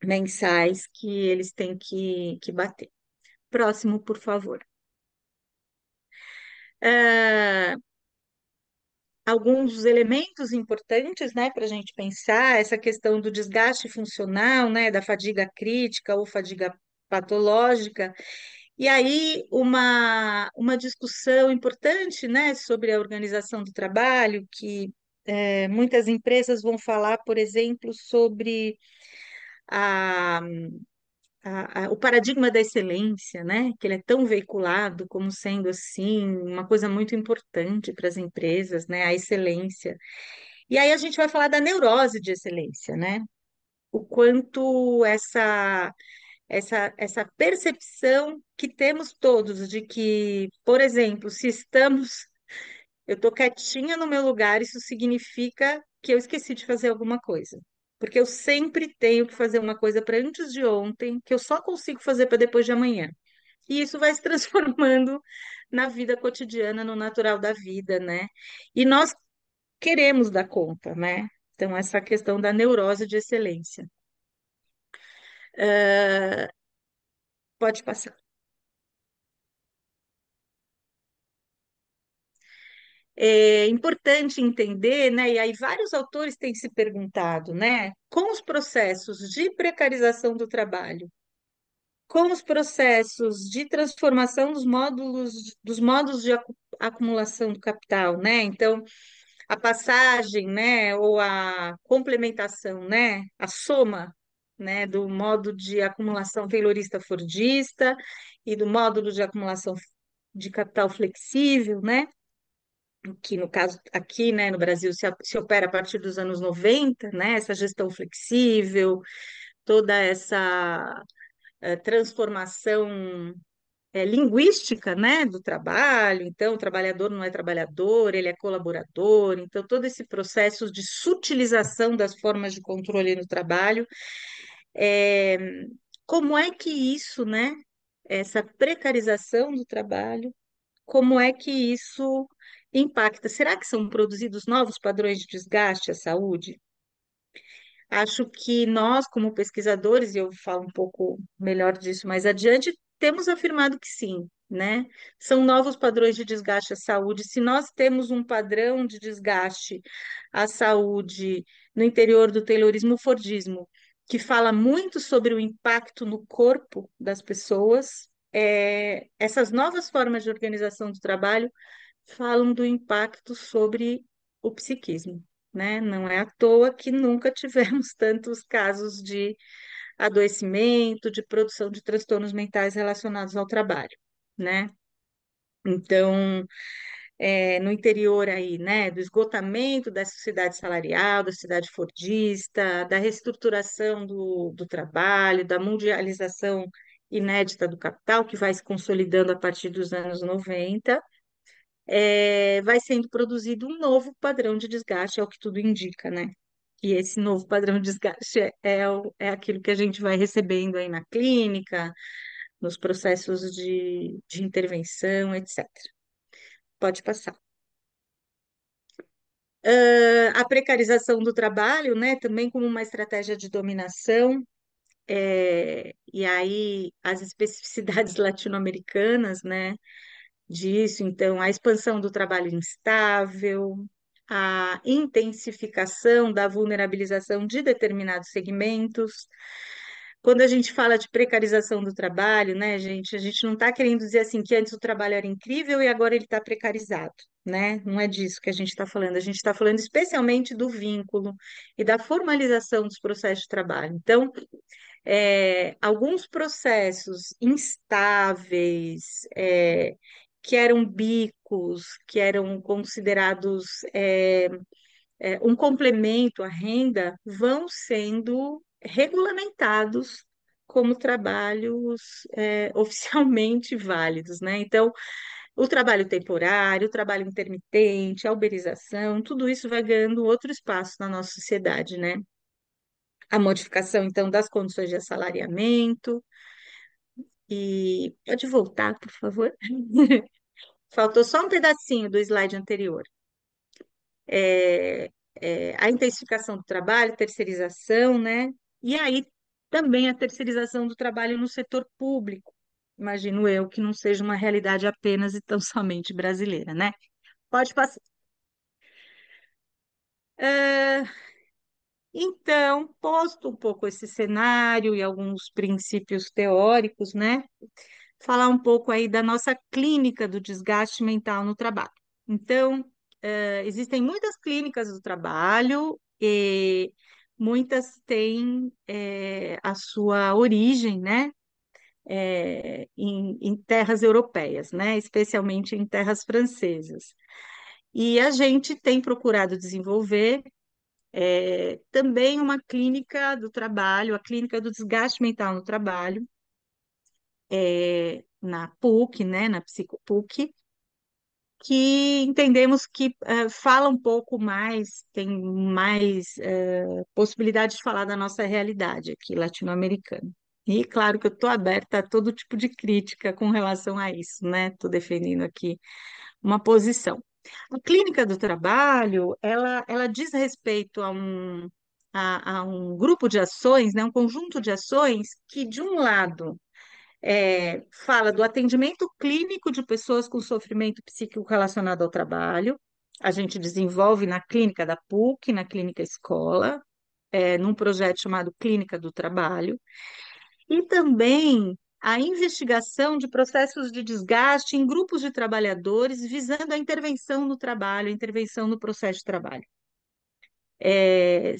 mensais que eles têm que bater. Próximo, por favor. Ah, alguns elementos importantes, né, para a gente pensar essa questão do desgaste funcional, né, da fadiga crítica ou fadiga patológica. E aí, uma discussão importante, né, sobre a organização do trabalho, que muitas empresas vão falar, por exemplo, sobre a, o paradigma da excelência, né, que ele é tão veiculado como sendo, assim, uma coisa muito importante para as empresas, né, a excelência. E aí a gente vai falar da neurose de excelência, né, o quanto essa percepção que temos todos de que, por exemplo, se eu estou quietinha no meu lugar, isso significa que eu esqueci de fazer alguma coisa. Porque eu sempre tenho que fazer uma coisa para antes de ontem, que eu só consigo fazer para depois de amanhã. E isso vai se transformando na vida cotidiana, no natural da vida, né? E nós queremos dar conta, né? Então, essa questão da neurose de excelência. Ah, pode passar. É importante entender, né? E aí vários autores têm se perguntado, né? Com os processos de precarização do trabalho, com os processos de transformação dos modos de acumulação do capital, né? Então, a passagem, né, ou a complementação, né, a soma, né, do modo de acumulação taylorista-fordista e do módulo de acumulação de capital flexível, né? Que no caso aqui, né, no Brasil, se opera a partir dos anos 90, né, essa gestão flexível, toda essa transformação linguística, né, do trabalho, então o trabalhador não é trabalhador, ele é colaborador, então todo esse processo de sutilização das formas de controle no trabalho, é, como é que isso, né, essa precarização do trabalho, como é que isso impacta? Será que são produzidos novos padrões de desgaste à saúde? acho que nós, como pesquisadores, e eu falo um pouco melhor disso mais adiante, temos afirmado que sim, né? São novos padrões de desgaste à saúde. Se nós temos um padrão de desgaste à saúde no interior do Taylorismo-Fordismo, que fala muito sobre o impacto no corpo das pessoas, essas novas formas de organização do trabalho falam do impacto sobre o psiquismo, né? Não é à toa que nunca tivemos tantos casos de adoecimento, de produção de transtornos mentais relacionados ao trabalho, né? Então, no interior aí, né, do esgotamento da sociedade salarial, da sociedade fordista, da reestruturação do trabalho, da mundialização inédita do capital, que vai se consolidando a partir dos anos 90, vai sendo produzido um novo padrão de desgaste, é o que tudo indica, né? E esse novo padrão de desgaste é aquilo que a gente vai recebendo aí na clínica, nos processos de intervenção, etc. Pode passar. A precarização do trabalho, né, também como uma estratégia de dominação, e aí as especificidades latino-americanas, né, disso, então, a expansão do trabalho instável, a intensificação da vulnerabilização de determinados segmentos. Quando a gente fala de precarização do trabalho, né, gente, a gente não está querendo dizer assim que antes o trabalho era incrível e agora ele está precarizado, né? Não é disso que a gente está falando. A gente está falando especialmente do vínculo e da formalização dos processos de trabalho. Então, alguns processos instáveis, que eram bicos, que eram considerados um complemento à renda, vão sendo regulamentados como trabalhos oficialmente válidos, né? Então, o trabalho temporário, o trabalho intermitente, a uberização, tudo isso vai ganhando outro espaço na nossa sociedade, né? A modificação, então, das condições de assalariamento. E pode voltar, por favor? Faltou só um pedacinho do slide anterior. A intensificação do trabalho, terceirização, né? E aí também a terceirização do trabalho no setor público. Imagino eu que não seja uma realidade apenas e tão somente brasileira, né? Pode passar. Então, posto um pouco esse cenário e alguns princípios teóricos, né? Falar um pouco aí da nossa clínica do desgaste mental no trabalho. Então, existem muitas clínicas do trabalho e muitas têm a sua origem, né, em terras europeias, né, especialmente em terras francesas. E a gente tem procurado desenvolver também uma clínica do trabalho, a clínica do desgaste mental no trabalho, na PUC, né, na PsicoPUC, que entendemos que fala um pouco mais, tem mais possibilidade de falar da nossa realidade aqui latino-americana. E claro que eu estou aberta a todo tipo de crítica com relação a isso, né? Estou defendendo aqui uma posição. A clínica do trabalho, ela diz respeito a um grupo de ações, né? Um conjunto de ações que, de um lado, fala do atendimento clínico de pessoas com sofrimento psíquico relacionado ao trabalho. A gente desenvolve na clínica da PUC, na clínica escola, num projeto chamado Clínica do Trabalho, e também a investigação de processos de desgaste em grupos de trabalhadores, visando a intervenção no trabalho, a intervenção no processo de trabalho.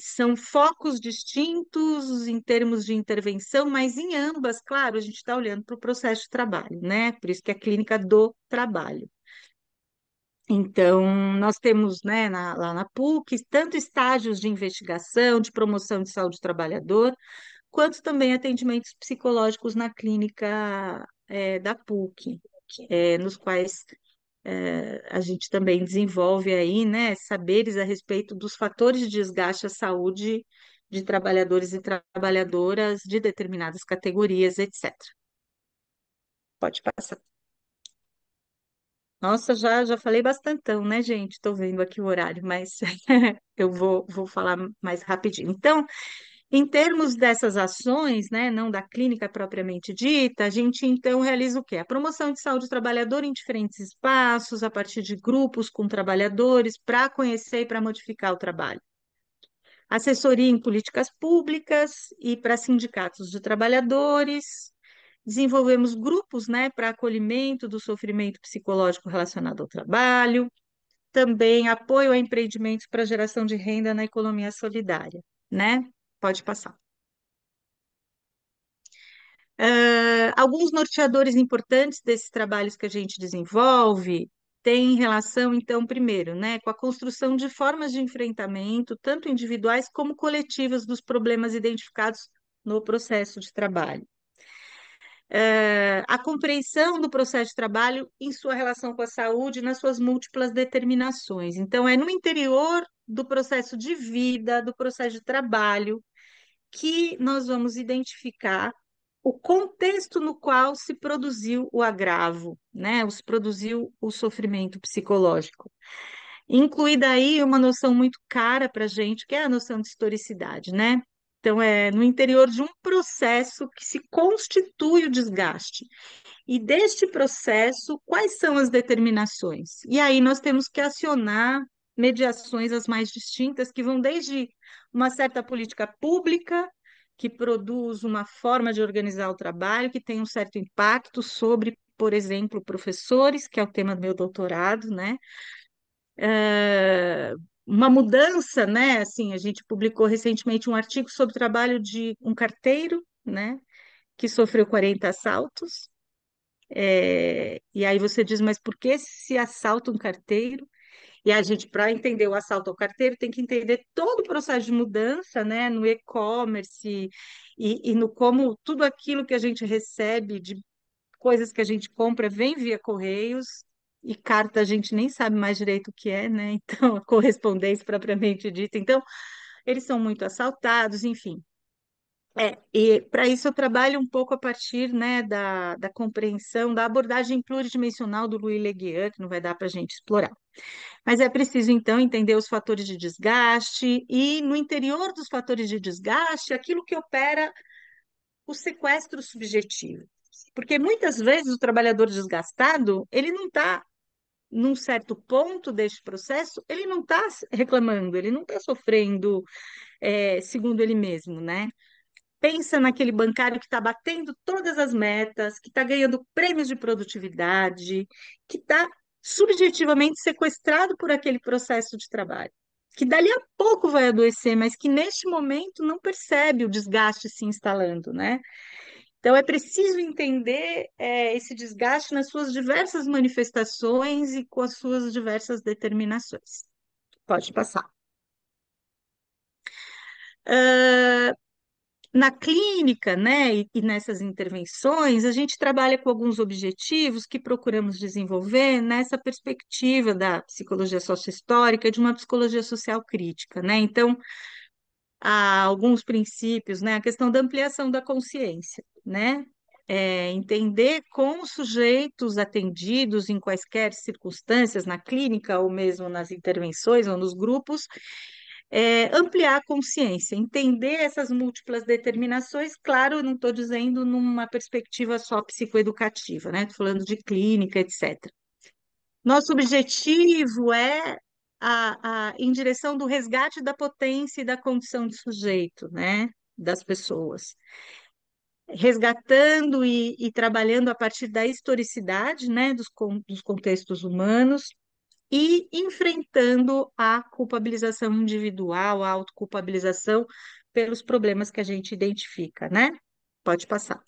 São focos distintos em termos de intervenção, mas em ambas, claro, a gente está olhando para o processo de trabalho, né? Por isso que é a clínica do trabalho. Então, nós temos, né, lá na PUC, tanto estágios de investigação, de promoção de saúde do trabalhador, quanto também atendimentos psicológicos na clínica, da PUC, nos quais a gente também desenvolve aí, né, saberes a respeito dos fatores de desgaste à saúde de trabalhadores e trabalhadoras de determinadas categorias, etc. Pode passar. Nossa, já falei bastantão, né, gente? Estou vendo aqui o horário, mas eu vou falar mais rapidinho. Então, em termos dessas ações, né, não da clínica propriamente dita, a gente então realiza o quê? A promoção de saúde do trabalhador em diferentes espaços, a partir de grupos com trabalhadores, para conhecer e para modificar o trabalho. Assessoria em políticas públicas e para sindicatos de trabalhadores. Desenvolvemos grupos, né, para acolhimento do sofrimento psicológico relacionado ao trabalho. Também apoio a empreendimentos para geração de renda na economia solidária, né? Pode passar. Alguns norteadores importantes desses trabalhos que a gente desenvolve têm relação, então, primeiro, né, com a construção de formas de enfrentamento, tanto individuais como coletivas, dos problemas identificados no processo de trabalho. A compreensão do processo de trabalho em sua relação com a saúde, nas suas múltiplas determinações. Então, é no interior do processo de vida, do processo de trabalho, que nós vamos identificar o contexto no qual se produziu o agravo, né? Se produziu o sofrimento psicológico. Incluída aí uma noção muito cara para a gente, que é a noção de historicidade, né? Então, é no interior de um processo que se constitui o desgaste. E deste processo, quais são as determinações? E aí nós temos que acionar mediações as mais distintas, que vão desde uma certa política pública, que produz uma forma de organizar o trabalho, que tem um certo impacto sobre, por exemplo, professores, que é o tema do meu doutorado, né? Uma mudança, né? Assim, a gente publicou recentemente um artigo sobre o trabalho de um carteiro, né? Que sofreu 40 assaltos. E aí você diz, mas por que se assalta um carteiro? E a gente, para entender o assalto ao carteiro, tem que entender todo o processo de mudança, né, no e-commerce e no como tudo aquilo que a gente recebe de coisas que a gente compra vem via correios, e carta a gente nem sabe mais direito o que é, né? Então, a correspondência propriamente dita. Então, eles são muito assaltados, enfim. E para isso eu trabalho um pouco a partir, né, da compreensão da abordagem pluridimensional do Louis Leguier, que não vai dar para a gente explorar. Mas é preciso, então, entender os fatores de desgaste e, no interior dos fatores de desgaste, aquilo que opera o sequestro subjetivo. Porque muitas vezes o trabalhador desgastado, ele não está num certo ponto deste processo, ele não está reclamando, ele não está sofrendo, segundo ele mesmo, né? Pensa naquele bancário que está batendo todas as metas, que está ganhando prêmios de produtividade, que está subjetivamente sequestrado por aquele processo de trabalho, que dali a pouco vai adoecer, mas que neste momento não percebe o desgaste se instalando, né? Então é preciso entender esse desgaste nas suas diversas manifestações e com as suas diversas determinações. Pode passar. Na clínica, né, e nessas intervenções, a gente trabalha com alguns objetivos que procuramos desenvolver nessa perspectiva da psicologia sociohistórica, de uma psicologia social crítica, né? Então, há alguns princípios, né? A questão da ampliação da consciência, né? Entender com os sujeitos atendidos em quaisquer circunstâncias, na clínica ou mesmo nas intervenções ou nos grupos, ampliar a consciência, entender essas múltiplas determinações. Claro, eu não estou dizendo numa perspectiva só psicoeducativa, né? Estou falando de clínica, etc. Nosso objetivo é em direção do resgate da potência e da condição de sujeito, né? Das pessoas. Resgatando e trabalhando a partir da historicidade, né? Dos contextos humanos, e enfrentando a culpabilização individual, a autoculpabilização pelos problemas que a gente identifica, né? Pode passar.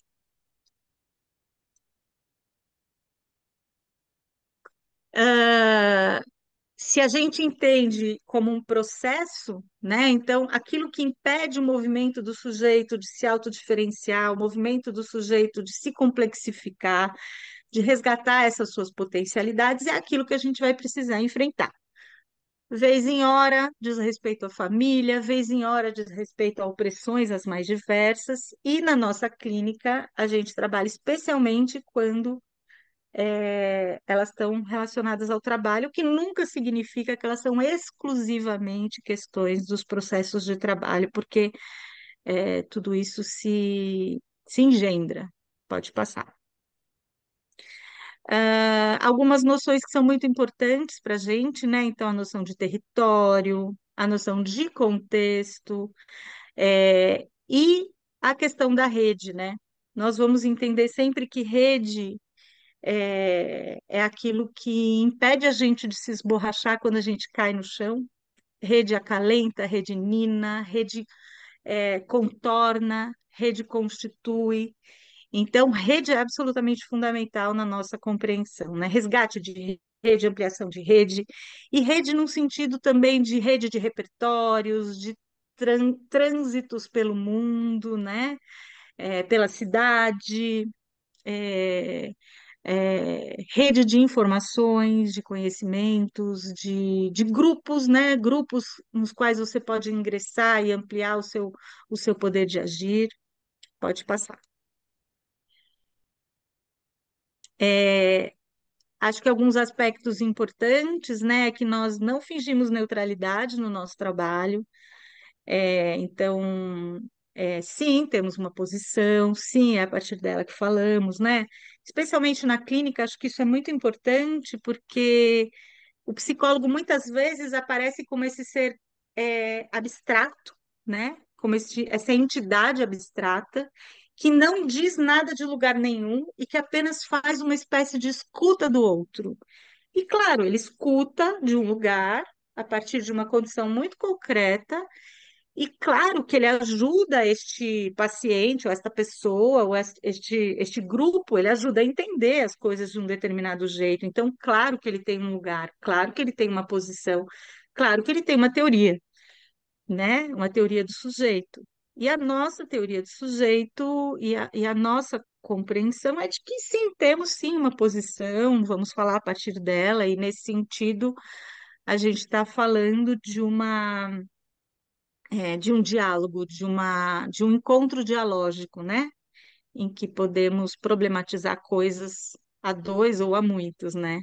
Ah, se a gente entende como um processo, né? Então, aquilo que impede o movimento do sujeito de se autodiferenciar, o movimento do sujeito de se complexificar, de resgatar essas suas potencialidades, é aquilo que a gente vai precisar enfrentar. Vez em hora diz respeito à família, vez em hora diz respeito a opressões as mais diversas, e na nossa clínica a gente trabalha especialmente quando elas estão relacionadas ao trabalho, o que nunca significa que elas são exclusivamente questões dos processos de trabalho, porque tudo isso se engendra. Pode passar. Algumas noções que são muito importantes para a gente, né? Então, a noção de território, a noção de contexto, e a questão da rede, né? Nós vamos entender sempre que rede é aquilo que impede a gente de se esborrachar quando a gente cai no chão. Rede acalenta, rede nina, rede contorna, rede constitui. Então, rede é absolutamente fundamental na nossa compreensão, né? Resgate de rede, ampliação de rede, e rede num sentido também de rede de repertórios, de trânsitos pelo mundo, né? Pela cidade, é, rede de informações, de conhecimentos, de grupos, né? Grupos nos quais você pode ingressar e ampliar o seu poder de agir. Pode passar. Acho que alguns aspectos importantes, né, é que nós não fingimos neutralidade no nosso trabalho. Então, sim, temos uma posição, sim, é a partir dela que falamos, né? Especialmente na clínica, acho que isso é muito importante, porque o psicólogo muitas vezes aparece como esse ser abstrato, né? Como essa entidade abstrata que não diz nada de lugar nenhum e que apenas faz uma espécie de escuta do outro. E claro, ele escuta de um lugar a partir de uma condição muito concreta e claro que ele ajuda este paciente, ou esta pessoa, ou este grupo, ele ajuda a entender as coisas de um determinado jeito. Então, claro que ele tem um lugar, claro que ele tem uma posição, claro que ele tem uma teoria, né? Uma teoria do sujeito. E a nossa teoria do sujeito e a nossa compreensão é de que sim, temos sim uma posição, vamos falar a partir dela, e nesse sentido, a gente está falando de um diálogo, de um encontro dialógico, né? Em que podemos problematizar coisas a dois ou a muitos, né?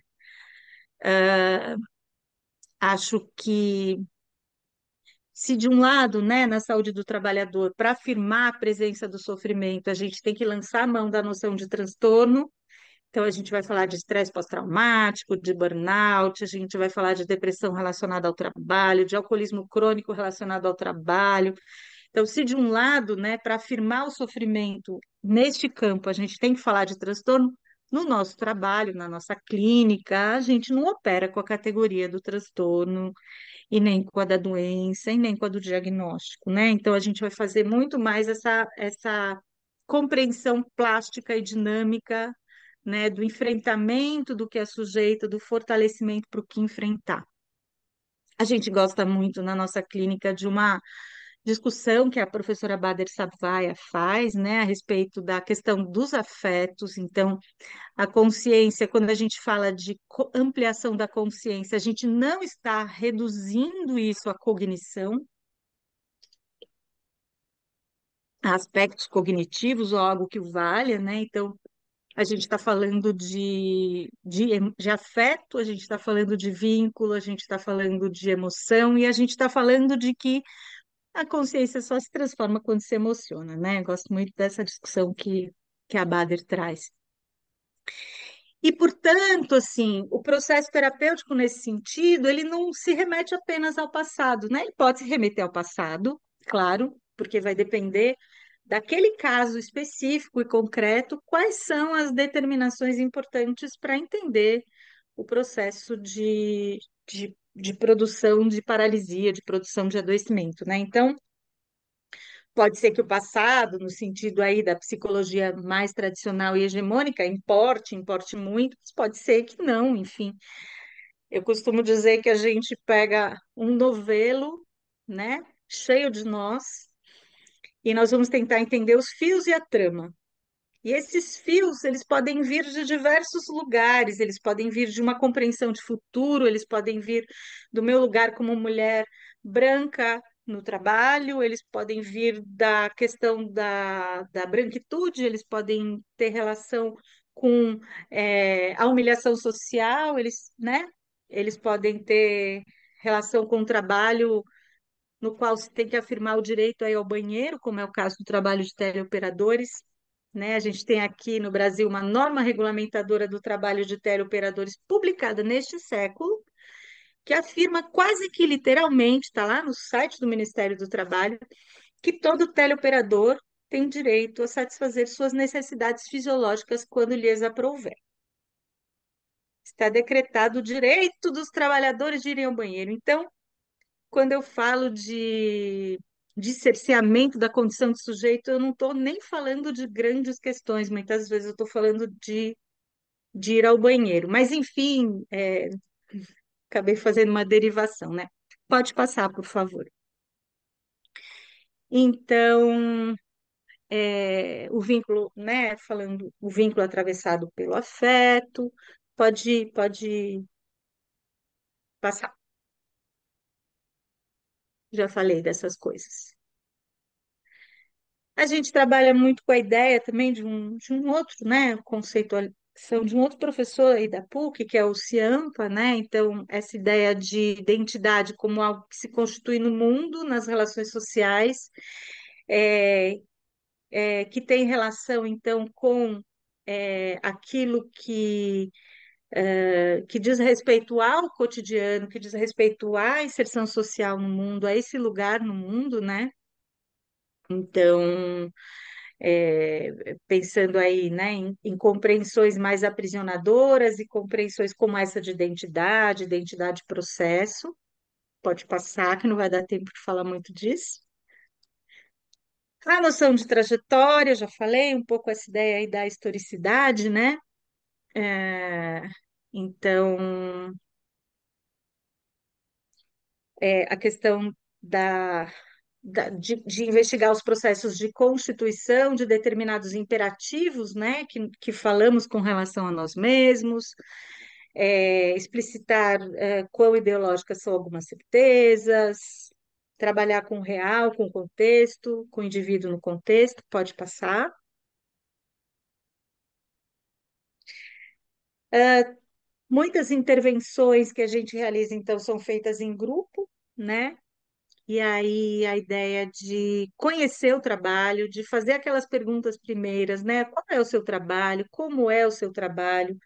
Acho que se de um lado, né, na saúde do trabalhador, para afirmar a presença do sofrimento, a gente tem que lançar a mão da noção de transtorno, então a gente vai falar de estresse pós-traumático, de burnout, a gente vai falar de depressão relacionada ao trabalho, de alcoolismo crônico relacionado ao trabalho. Então, se de um lado, né, para afirmar o sofrimento neste campo, a gente tem que falar de transtorno, no nosso trabalho, na nossa clínica, a gente não opera com a categoria do transtorno e nem com a da doença e nem com a do diagnóstico, né? Então, a gente vai fazer muito mais essa compreensão plástica e dinâmica, né, do enfrentamento do que é sujeito, do fortalecimento para o que enfrentar. A gente gosta muito na nossa clínica de uma discussão que a professora Bader Sabvaia faz, né, a respeito da questão dos afetos. Então, a consciência, quando a gente fala de ampliação da consciência, a gente não está reduzindo isso à cognição, a aspectos cognitivos ou algo que o valha, né? Então, a gente está falando de afeto, a gente está falando de vínculo, a gente está falando de emoção e a gente está falando de que a consciência só se transforma quando se emociona, né? Eu gosto muito dessa discussão que a Bader traz. E, portanto, assim, o processo terapêutico nesse sentido, ele não se remete apenas ao passado, né? Ele pode se remeter ao passado, claro, porque vai depender daquele caso específico e concreto, quais são as determinações importantes para entender o processo de produção de paralisia, de produção de adoecimento, né? Então, pode ser que o passado, no sentido aí da psicologia mais tradicional e hegemônica, importe muito, mas pode ser que não, enfim. Eu costumo dizer que a gente pega um novelo, né, cheio de nós, e nós vamos tentar entender os fios e a trama. E esses fios, eles podem vir de diversos lugares, eles podem vir de uma compreensão de futuro, eles podem vir do meu lugar como mulher branca no trabalho, eles podem vir da questão da branquitude, eles podem ter relação com a humilhação social, eles, né? Eles podem ter relação com o trabalho no qual se tem que afirmar o direito a ir ao banheiro, como é o caso do trabalho de teleoperadores, né? A gente tem aqui no Brasil uma norma regulamentadora do trabalho de teleoperadores publicada neste século, que afirma quase que literalmente, está lá no site do Ministério do Trabalho, que todo teleoperador tem direito a satisfazer suas necessidades fisiológicas quando lhes aprouver. Está decretado o direito dos trabalhadores de irem ao banheiro. Então, quando eu falo de cerceamento da condição de sujeito, eu não estou nem falando de grandes questões, muitas vezes eu estou falando de ir ao banheiro. Mas, enfim, acabei fazendo uma derivação, né? Pode passar, por favor. Então, o vínculo, né? Falando o vínculo atravessado pelo afeto, pode passar. Já falei dessas coisas. A gente trabalha muito com a ideia também de um outro, né, conceituação de um outro professor aí da PUC, que é o Ciampa, né? Então, essa ideia de identidade como algo que se constitui no mundo, nas relações sociais, é, que tem relação, então, com aquilo que diz respeito ao cotidiano, que diz respeito à inserção social no mundo, a esse lugar no mundo, né? Então, pensando aí, né, em compreensões mais aprisionadoras e compreensões como essa de identidade, processo. Pode passar, que não vai dar tempo de falar muito disso. A noção de trajetória, já falei um pouco essa ideia aí da historicidade, né? É, então, a questão de investigar os processos de constituição de determinados imperativos, né, que falamos com relação a nós mesmos, explicitar quão ideológicas são algumas certezas, trabalhar com o real, com o contexto, com o indivíduo no contexto, pode passar. Muitas intervenções que a gente realiza, então, são feitas em grupo, né? E aí a ideia de conhecer o trabalho, de fazer aquelas perguntas primeiras, né? Qual é o seu trabalho? Como é o seu trabalho?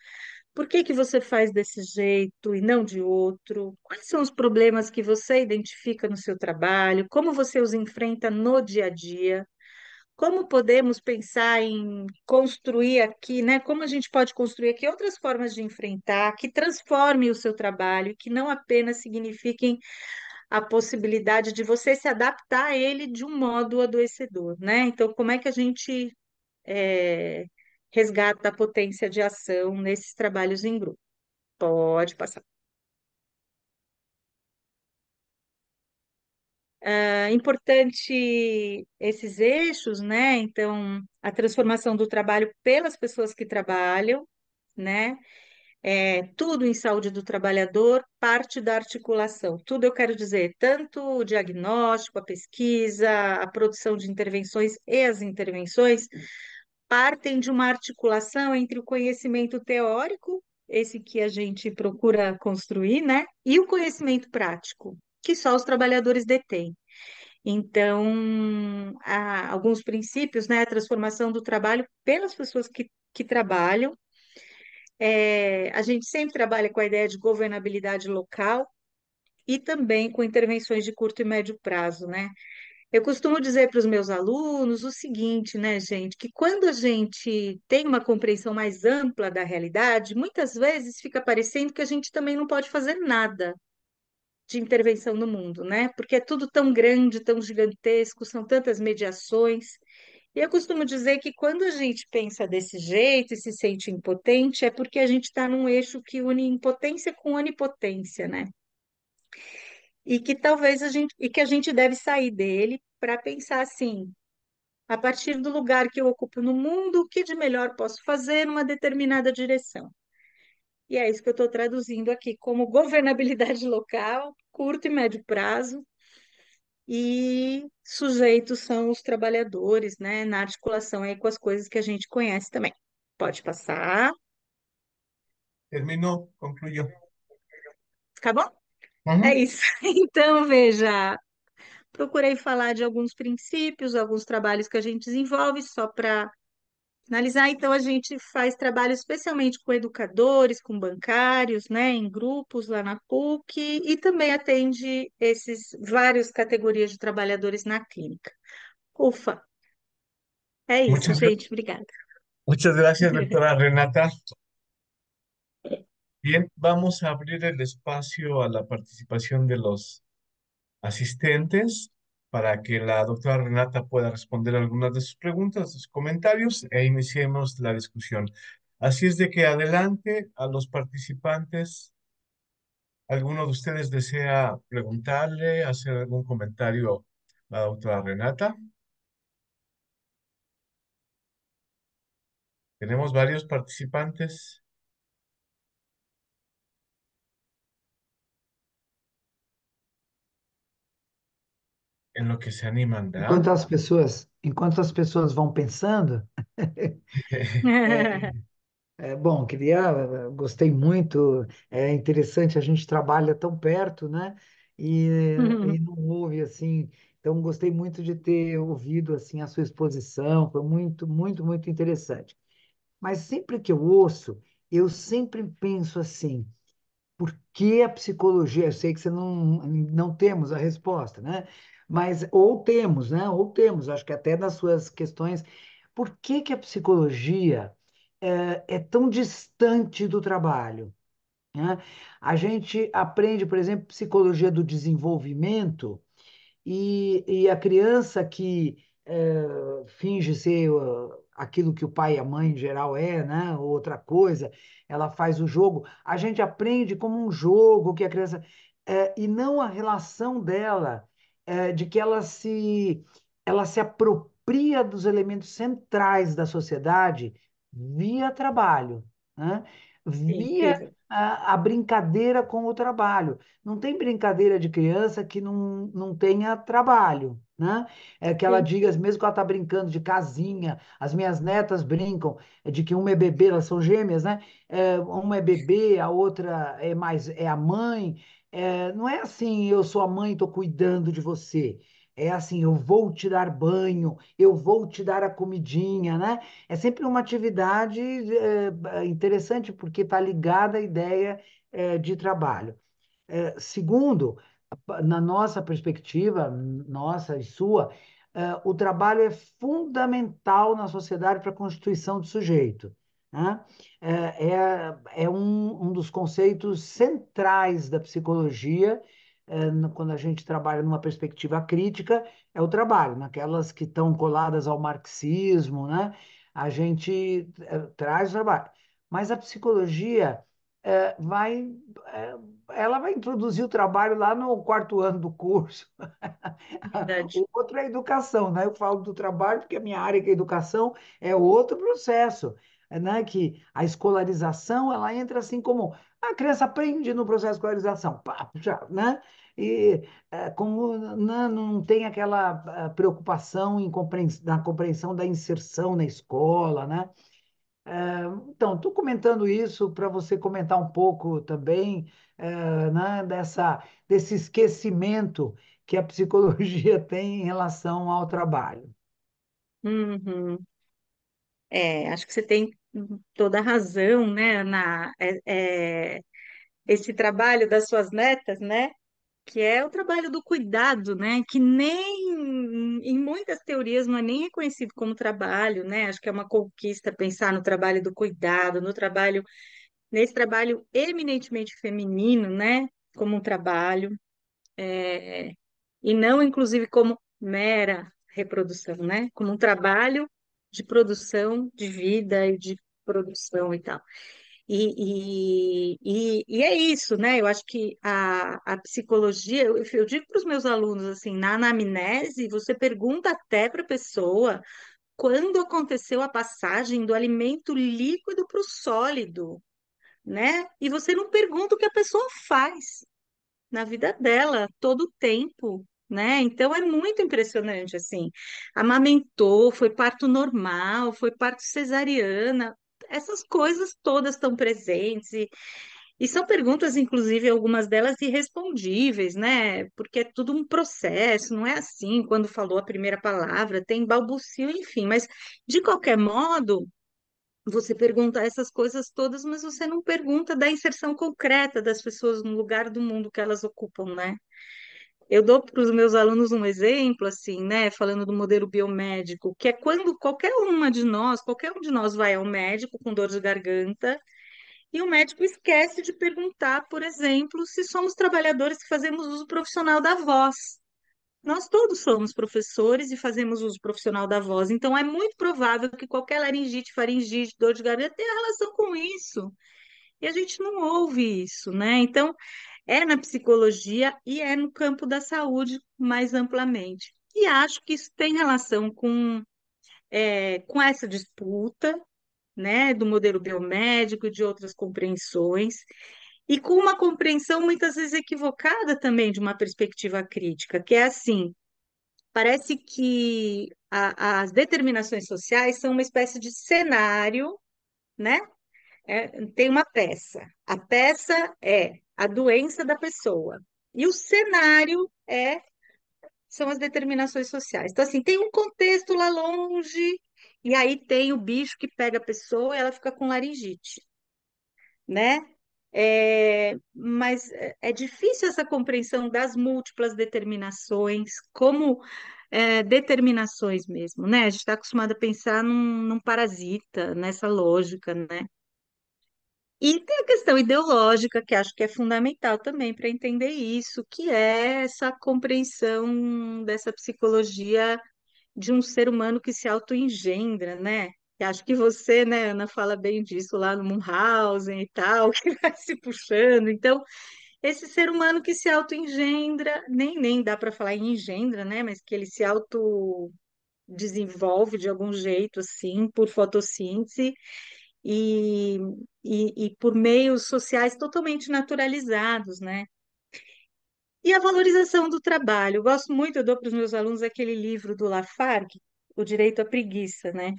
Por que que você faz desse jeito e não de outro? Quais são os problemas que você identifica no seu trabalho? Como você os enfrenta no dia a dia? Como podemos pensar em construir aqui, né? Como a gente pode construir aqui outras formas de enfrentar, que transformem o seu trabalho, que não apenas signifiquem a possibilidade de você se adaptar a ele de um modo adoecedor, né? Então, como é que a gente é, resgata a potência de ação nesses trabalhos em grupo? Pode passar. Importante esses eixos, né? Então, a transformação do trabalho pelas pessoas que trabalham, né? Tudo em saúde do trabalhador parte da articulação. Tudo eu quero dizer, tanto o diagnóstico, a pesquisa, a produção de intervenções e as intervenções partem de uma articulação entre o conhecimento teórico, esse que a gente procura construir, né, e o conhecimento prático, que só os trabalhadores detêm. Então, há alguns princípios, né, a transformação do trabalho pelas pessoas que trabalham. A gente sempre trabalha com a ideia de governabilidade local e também com intervenções de curto e médio prazo, né? Eu costumo dizer para os meus alunos o seguinte, né, gente, que quando a gente tem uma compreensão mais ampla da realidade, muitas vezes fica parecendo que a gente também não pode fazer nada de intervenção no mundo, né? Porque é tudo tão grande, tão gigantesco, são tantas mediações. E eu costumo dizer que quando a gente pensa desse jeito e se sente impotente, é porque a gente está num eixo que une impotência com onipotência, né? E que talvez a gente deve sair dele para pensar assim, a partir do lugar que eu ocupo no mundo, o que de melhor posso fazer numa determinada direção. E é isso que eu estou traduzindo aqui como governabilidade local, curto e médio prazo, e sujeitos são os trabalhadores, né, na articulação aí com as coisas que a gente conhece também. Pode passar, Termino, concluyo. tá bom? É Ujú. isso. Então, veja, procurei falar de alguns princípios, alguns trabalhos que a gente desenvolve, só para finalizar. Então, a gente faz trabalho especialmente com educadores, com bancários, né, em grupos lá na PUC, e também atende esses várias categorias de trabalhadores na clínica. Ufa, é isso, Muchas, gente. Obrigada. muchas gracias, doctora Renata. Bien, vamos a abrir el espacio a la participación de los asistentes para que la doctora Renata pueda responder algunas de sus preguntas, sus comentarios e iniciemos la discusión. Así es de que adelante a los participantes. ¿Alguno de ustedes desea preguntarle, hacer algún comentario a la doctora Renata? Tenemos varios participantes en lo que se animan, ¿verdad? Enquanto as pessoas vão pensando, é, bom, gostei muito, é interessante, a gente trabalha tão perto, né? E não houve assim, então gostei muito de ter ouvido assim a sua exposição, foi muito, muito, muito interessante. Mas sempre que eu ouço, eu sempre penso assim, por que a psicologia? Eu sei que você não temos a resposta, né? Mas, ou temos, né? Ou temos, acho que até nas suas questões, por que que a psicologia é tão distante do trabalho, né? A gente aprende, por exemplo, psicologia do desenvolvimento, e a criança que finge ser aquilo que o pai e a mãe em geral é, né? Ou outra coisa, ela faz o jogo. A gente aprende como um jogo que a criança e não a relação dela de que ela se apropria dos elementos centrais da sociedade via trabalho, né? Via Incrível. a brincadeira com o trabalho. Não tem brincadeira de criança que não tenha trabalho, né? É que ela Sim, diga, mesmo que ela está brincando de casinha, as minhas netas brincam de que uma é bebê, elas são gêmeas, né? Uma é bebê, a outra é a mãe. Não é assim, eu sou a mãe, estou cuidando de você. É assim, eu vou te dar banho, eu vou te dar a comidinha, né? É sempre uma atividade interessante porque está ligada à ideia de trabalho. Segundo, na nossa perspectiva, nossa e sua, o trabalho é fundamental na sociedade para a constituição do sujeito, né? É um dos conceitos centrais da psicologia, quando a gente trabalha numa perspectiva crítica, é o trabalho, naquelas que estão coladas ao marxismo, né? A gente traz o trabalho. Mas a psicologia vai ela vai introduzir o trabalho lá no quarto ano do curso. verdade. O outro é a educação, né? Eu falo do trabalho porque a minha área, que é a educação, é outro processo, né? Que a escolarização, ela entra assim como a criança aprende no processo de escolarização, pá, já, né? E como né, não tem aquela preocupação na compreensão da inserção na escola, né? Então, estou comentando isso para você comentar um pouco também, né, desse esquecimento que a psicologia tem em relação ao trabalho. Uhum. Acho que você tem toda a razão, né, esse trabalho das suas netas, né, que é o trabalho do cuidado, né, que nem em muitas teorias não é nem reconhecido como trabalho, né, acho que é uma conquista pensar no trabalho do cuidado, nesse trabalho eminentemente feminino, né, como um trabalho, e não, inclusive, como mera reprodução, né? Como um trabalho de produção de vida e de produção e tal. E é isso, né? Eu acho que a psicologia, eu digo para os meus alunos assim, na anamnese, você pergunta até para a pessoa quando aconteceu a passagem do alimento líquido para o sólido, né? E você não pergunta o que a pessoa faz na vida dela todo o tempo, né? Então é muito impressionante assim. Amamentou, foi parto normal, foi parto cesariana. essas coisas todas estão presentes e são perguntas, inclusive, algumas delas irrespondíveis, né? Porque é tudo um processo, não é assim, quando falou a primeira palavra, tem balbucio, enfim, mas de qualquer modo, você pergunta essas coisas todas, mas você não pergunta da inserção concreta das pessoas no lugar do mundo que elas ocupam, né? Eu dou para os meus alunos um exemplo, assim, né, falando do modelo biomédico, que é quando qualquer um de nós vai ao médico com dor de garganta, e o médico esquece de perguntar, por exemplo, se somos trabalhadores que fazemos uso profissional da voz. Nós todos somos professores e fazemos uso profissional da voz, então é muito provável que qualquer laringite, faringite, dor de garganta tenha relação com isso. E a gente não ouve isso, né? Então, é na psicologia e é no campo da saúde mais amplamente. E acho que isso tem relação com essa disputa, né, do modelo biomédico e de outras compreensões, e com uma compreensão muitas vezes equivocada também de uma perspectiva crítica, que é assim, parece que as determinações sociais são uma espécie de cenário, né? Tem uma peça. A peça é a doença da pessoa. E o cenário são as determinações sociais. Então, assim, tem um contexto lá longe, e aí tem o bicho que pega a pessoa e ela fica com laringite, né? Mas é difícil essa compreensão das múltiplas determinações, como determinações mesmo, né? A gente está acostumado a pensar num parasita, nessa lógica, né? E tem a questão ideológica, que acho que é fundamental também para entender isso, que é essa compreensão dessa psicologia de um ser humano que se autoengendra, né? E acho que você, né, Ana, fala bem disso lá no Munchausen e tal, que vai se puxando. Então, esse ser humano que se autoengendra, nem dá para falar em engendra, né? Mas que ele se autodesenvolve de algum jeito, assim, por fotossíntese e, e por meios sociais totalmente naturalizados, né? E a valorização do trabalho. Eu gosto muito, eu dou para os meus alunos aquele livro do Lafargue, O Direito à Preguiça, né?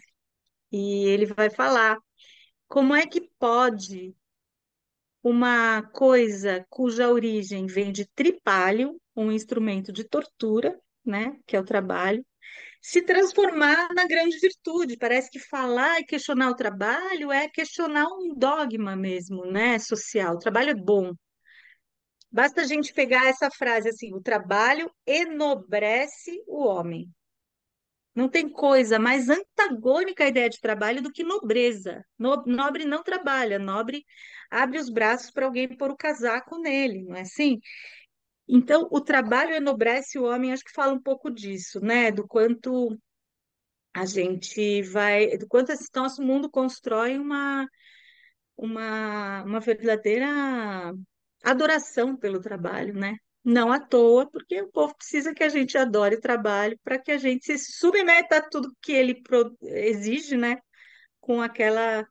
E ele vai falar como é que pode uma coisa cuja origem vem de tripalho, um instrumento de tortura, né, que é o trabalho, se transformar na grande virtude. Parece que falar e questionar o trabalho é questionar um dogma mesmo, né, social. O trabalho é bom. Basta a gente pegar essa frase assim: o trabalho enobrece o homem. Não tem coisa mais antagônica à ideia de trabalho do que nobreza. Nobre não trabalha, nobre abre os braços para alguém pôr o casaco nele, não é assim? Então, o trabalho enobrece o homem, acho que fala um pouco disso, né? Do quanto a gente vai, do quanto esse nosso mundo constrói uma verdadeira adoração pelo trabalho, né? Não à toa, porque o povo precisa que a gente adore o trabalho para que a gente se submeta a tudo que ele exige, né? Com aquela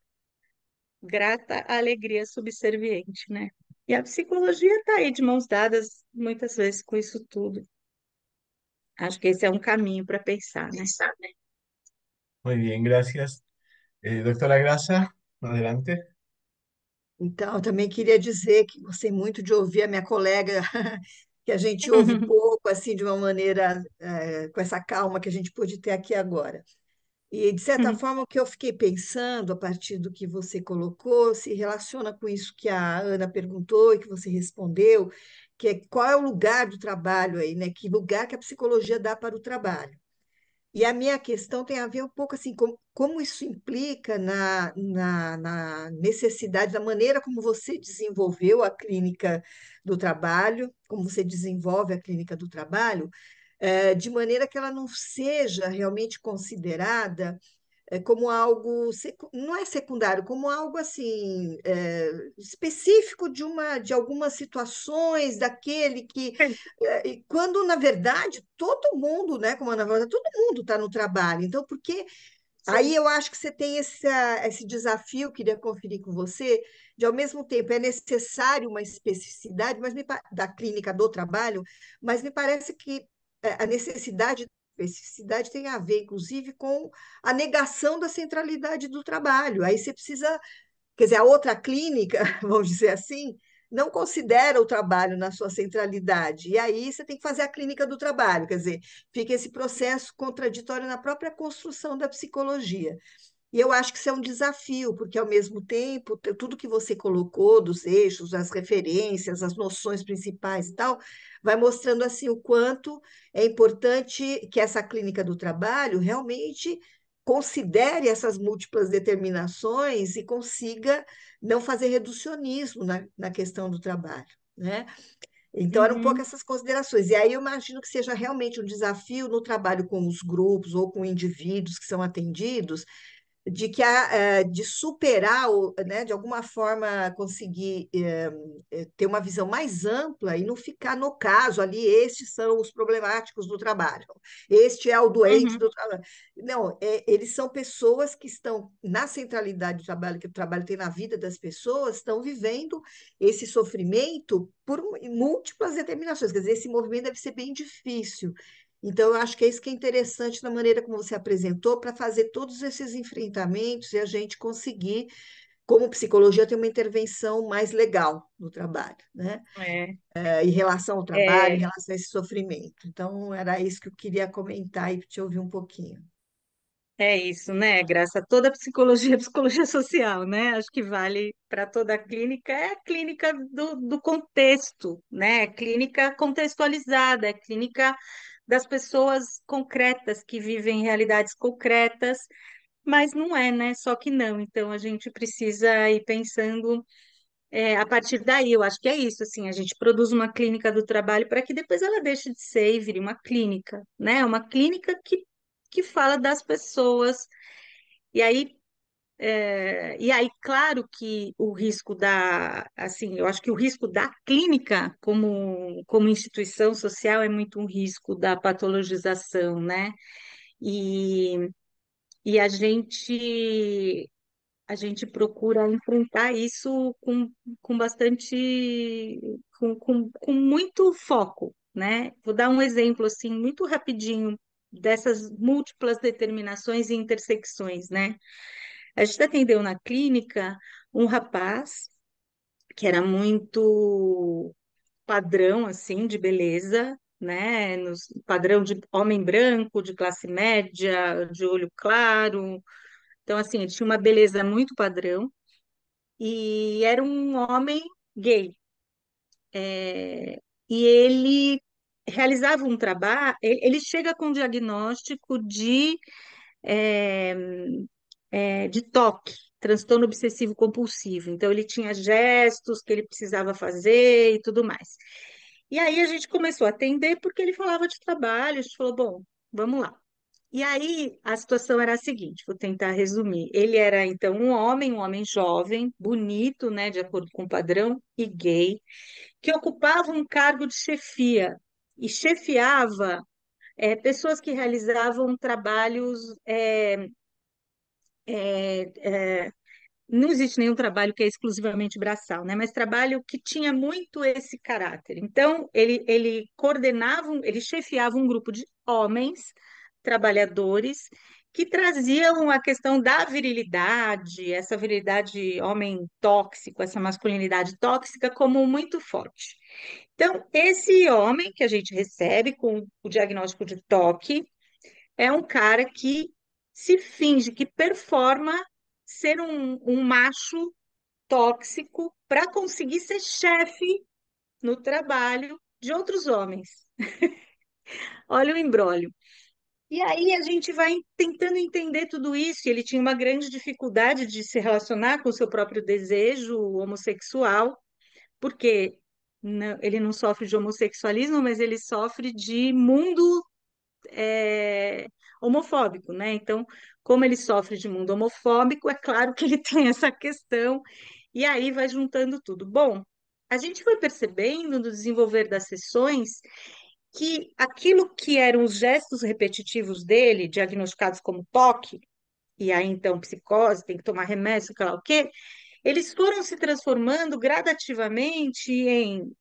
grata alegria subserviente, né? E a psicologia está aí de mãos dadas muitas vezes com isso tudo. Acho que esse é um caminho para pensar, né? Muy bien, gracias. Doctora Grasa, adelante. Então, eu também queria dizer que gostei muito de ouvir a minha colega, que a gente ouve pouco, assim, de uma maneira, com essa calma que a gente pôde ter aqui agora. E, de certa forma, o que eu fiquei pensando a partir do que você colocou se relaciona com isso que a Ana perguntou e que você respondeu, que é qual é o lugar do trabalho aí, né? Que lugar que a psicologia dá para o trabalho? E a minha questão tem a ver um pouco assim, como isso implica na necessidade, da maneira como você desenvolveu a clínica do trabalho, como você desenvolve a clínica do trabalho, de maneira que ela não seja realmente considerada como algo, não é secundário, como algo assim, específico de algumas situações, daquele que, e quando na verdade todo mundo, né, como a Ana falou, todo mundo está no trabalho, então por que aí Sim. eu acho que você tem esse desafio, queria conferir com você, de ao mesmo tempo é necessário uma especificidade da clínica do trabalho, mas me parece que a necessidade especificidade tem a ver, inclusive, com a negação da centralidade do trabalho. Aí você precisa, quer dizer, a outra clínica, vamos dizer assim, não considera o trabalho na sua centralidade. E aí você tem que fazer a clínica do trabalho, quer dizer, fica esse processo contraditório na própria construção da psicologia. E eu acho que isso é um desafio, porque ao mesmo tempo, tudo que você colocou dos eixos, as referências, as noções principais e tal, vai mostrando assim o quanto é importante que essa clínica do trabalho realmente considere essas múltiplas determinações e consiga não fazer reducionismo na questão do trabalho, né? Então, eram um pouco Uhum, essas considerações. E aí eu imagino que seja realmente um desafio no trabalho com os grupos ou com indivíduos que são atendidos, de de superar, né, de alguma forma conseguir ter uma visão mais ampla e não ficar no caso ali, estes são os problemáticos do trabalho, este é o doente uhum, do trabalho. Não, eles são pessoas que estão na centralidade do trabalho, que o trabalho tem na vida das pessoas, estão vivendo esse sofrimento por múltiplas determinações. Quer dizer, esse movimento deve ser bem difícil. Então, eu acho que é isso que é interessante na maneira como você apresentou, para fazer todos esses enfrentamentos e a gente conseguir, como psicologia, ter uma intervenção mais legal no trabalho, né? é, Em relação ao trabalho, em é, relação a esse sofrimento. Então, era isso que eu queria comentar e te ouvir um pouquinho. é isso, né, Graça? Toda psicologia é psicologia social, né? Acho que vale para toda a clínica, é a clínica do contexto, né? Clínica contextualizada, é clínica das pessoas concretas que vivem realidades concretas, mas não é, né? Só que não. Então a gente precisa ir pensando a partir daí. Eu acho que é isso, assim, a gente produz uma clínica do trabalho para que depois ela deixe de ser e vire uma clínica, né? Uma clínica que fala das pessoas. E aí, claro que o risco assim, eu acho que o risco da clínica como instituição social é muito um risco da patologização, né? E, e a gente procura enfrentar isso com bastante, com muito foco, né? Vou dar um exemplo assim muito rapidinho dessas múltiplas determinações e intersecções, né? A gente atendeu na clínica um rapaz que era muito padrão assim de beleza, né? Padrão de homem branco, de classe média, de olho claro. Então, assim, ele tinha uma beleza muito padrão e era um homem gay. E ele realizava um trabalho, ele chega com um diagnóstico é, de TOC, transtorno obsessivo compulsivo. Então, ele tinha gestos que ele precisava fazer e tudo mais. E aí a gente começou a atender porque ele falava de trabalho, a gente falou, bom, vamos lá. E aí a situação era a seguinte, vou tentar resumir. Ele era então um homem jovem, bonito, né, de acordo com o padrão, e gay, que ocupava um cargo de chefia e chefiava pessoas que realizavam trabalhos. Não existe nenhum trabalho que é exclusivamente braçal, né? Mas trabalho que tinha muito esse caráter. Então, ele coordenava, ele chefiava um grupo de homens trabalhadores que traziam a questão da virilidade, essa virilidade homem tóxico, essa masculinidade tóxica como muito forte. Então, esse homem que a gente recebe com o diagnóstico de toque é um cara que se finge, que performa ser um macho tóxico para conseguir ser chefe no trabalho de outros homens. Olha o imbróglio. E aí a gente vai tentando entender tudo isso. E ele tinha uma grande dificuldade de se relacionar com o seu próprio desejo homossexual, porque ele não sofre de homossexualismo, mas ele sofre de mundo é, homofóbico, né? Então, como ele sofre de mundo homofóbico, é claro que ele tem essa questão, e aí vai juntando tudo. Bom, a gente foi percebendo no desenvolver das sessões que aquilo que eram os gestos repetitivos dele, diagnosticados como TOC, e aí então psicose, tem que tomar remédio, sei lá o quê, eles foram se transformando gradativamente em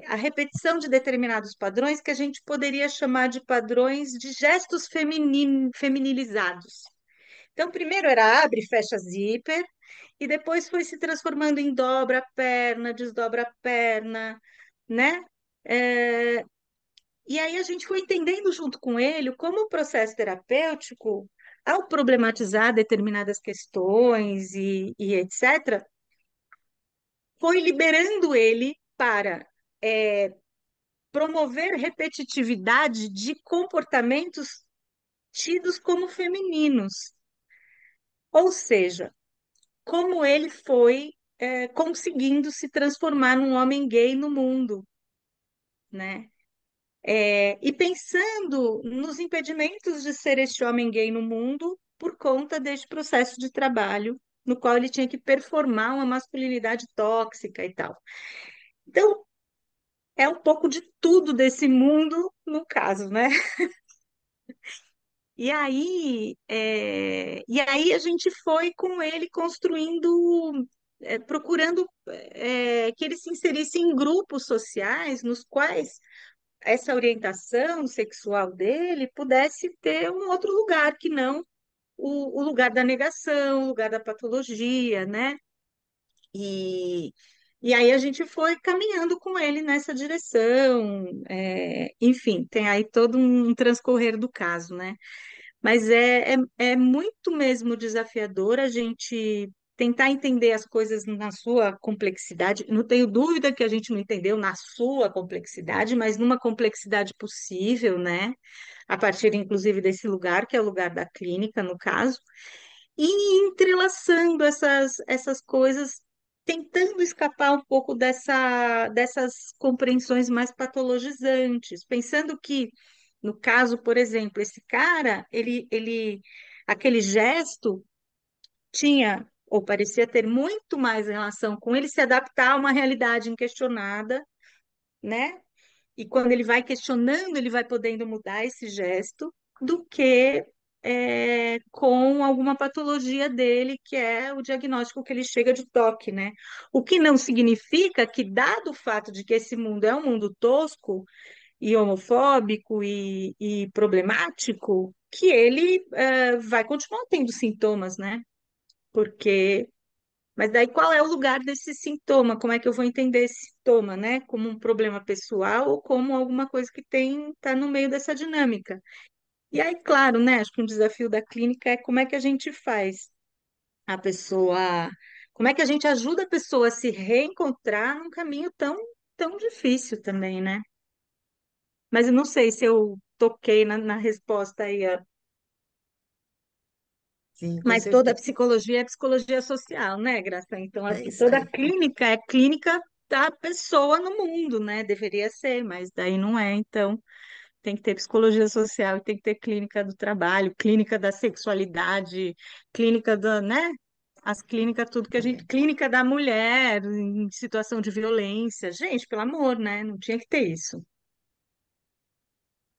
a repetição de determinados padrões que a gente poderia chamar de padrões de gestos feminilizados. Então, primeiro era abre e fecha zíper, e depois foi se transformando em dobra a perna, desdobra a perna, né? É, e aí a gente foi entendendo junto com ele como o processo terapêutico, ao problematizar determinadas questões e etc., foi liberando ele para promover repetitividade de comportamentos tidos como femininos. Ou seja, como ele foi conseguindo se transformar num homem gay no mundo, né? E pensando nos impedimentos de ser este homem gay no mundo por conta deste processo de trabalho, no qual ele tinha que performar uma masculinidade tóxica e tal. Então, é um pouco de tudo desse mundo no caso, né? E aí a gente foi com ele construindo, procurando que ele se inserisse em grupos sociais nos quais essa orientação sexual dele pudesse ter um outro lugar que não o lugar da negação, o lugar da patologia, né? E, e aí a gente foi caminhando com ele nessa direção, enfim, tem aí todo um transcorrer do caso, né? Mas é muito mesmo desafiador a gente tentar entender as coisas na sua complexidade. Não tenho dúvida que a gente não entendeu na sua complexidade, mas numa complexidade possível, né? A partir, inclusive, desse lugar, que é o lugar da clínica, no caso, e entrelaçando essas coisas, tentando escapar um pouco dessas compreensões mais patologizantes, pensando que, no caso, por exemplo, esse cara, aquele gesto tinha, ou parecia ter muito mais relação com ele se adaptar a uma realidade inquestionada, né? E quando ele vai questionando, ele vai podendo mudar esse gesto, do que com alguma patologia dele, que é o diagnóstico que ele chega de toque, né? O que não significa que, dado o fato de que esse mundo é um mundo tosco e homofóbico e problemático, que ele vai continuar tendo sintomas, né? Porque mas daí qual é o lugar desse sintoma? Como é que eu vou entender esse sintoma, né? Como um problema pessoal ou como alguma coisa que está no meio dessa dinâmica? E aí, claro, né? Acho que um desafio da clínica é como é que a gente faz a pessoa, como é que a gente ajuda a pessoa a se reencontrar num caminho tão difícil também, né? Mas eu não sei se eu toquei na resposta aí, ó. Sim, com Mas toda a certeza. psicologia é psicologia social, né, Graça? Então, É assim, isso toda aí. clínica é clínica da pessoa no mundo, né? Deveria ser, mas daí não é. Então, tem que ter psicologia social e tem que ter clínica do trabalho, clínica da sexualidade, clínica da, né? As clínicas, tudo que a gente. Clínica da mulher em situação de violência. Gente, pelo amor, né? Não tinha que ter isso.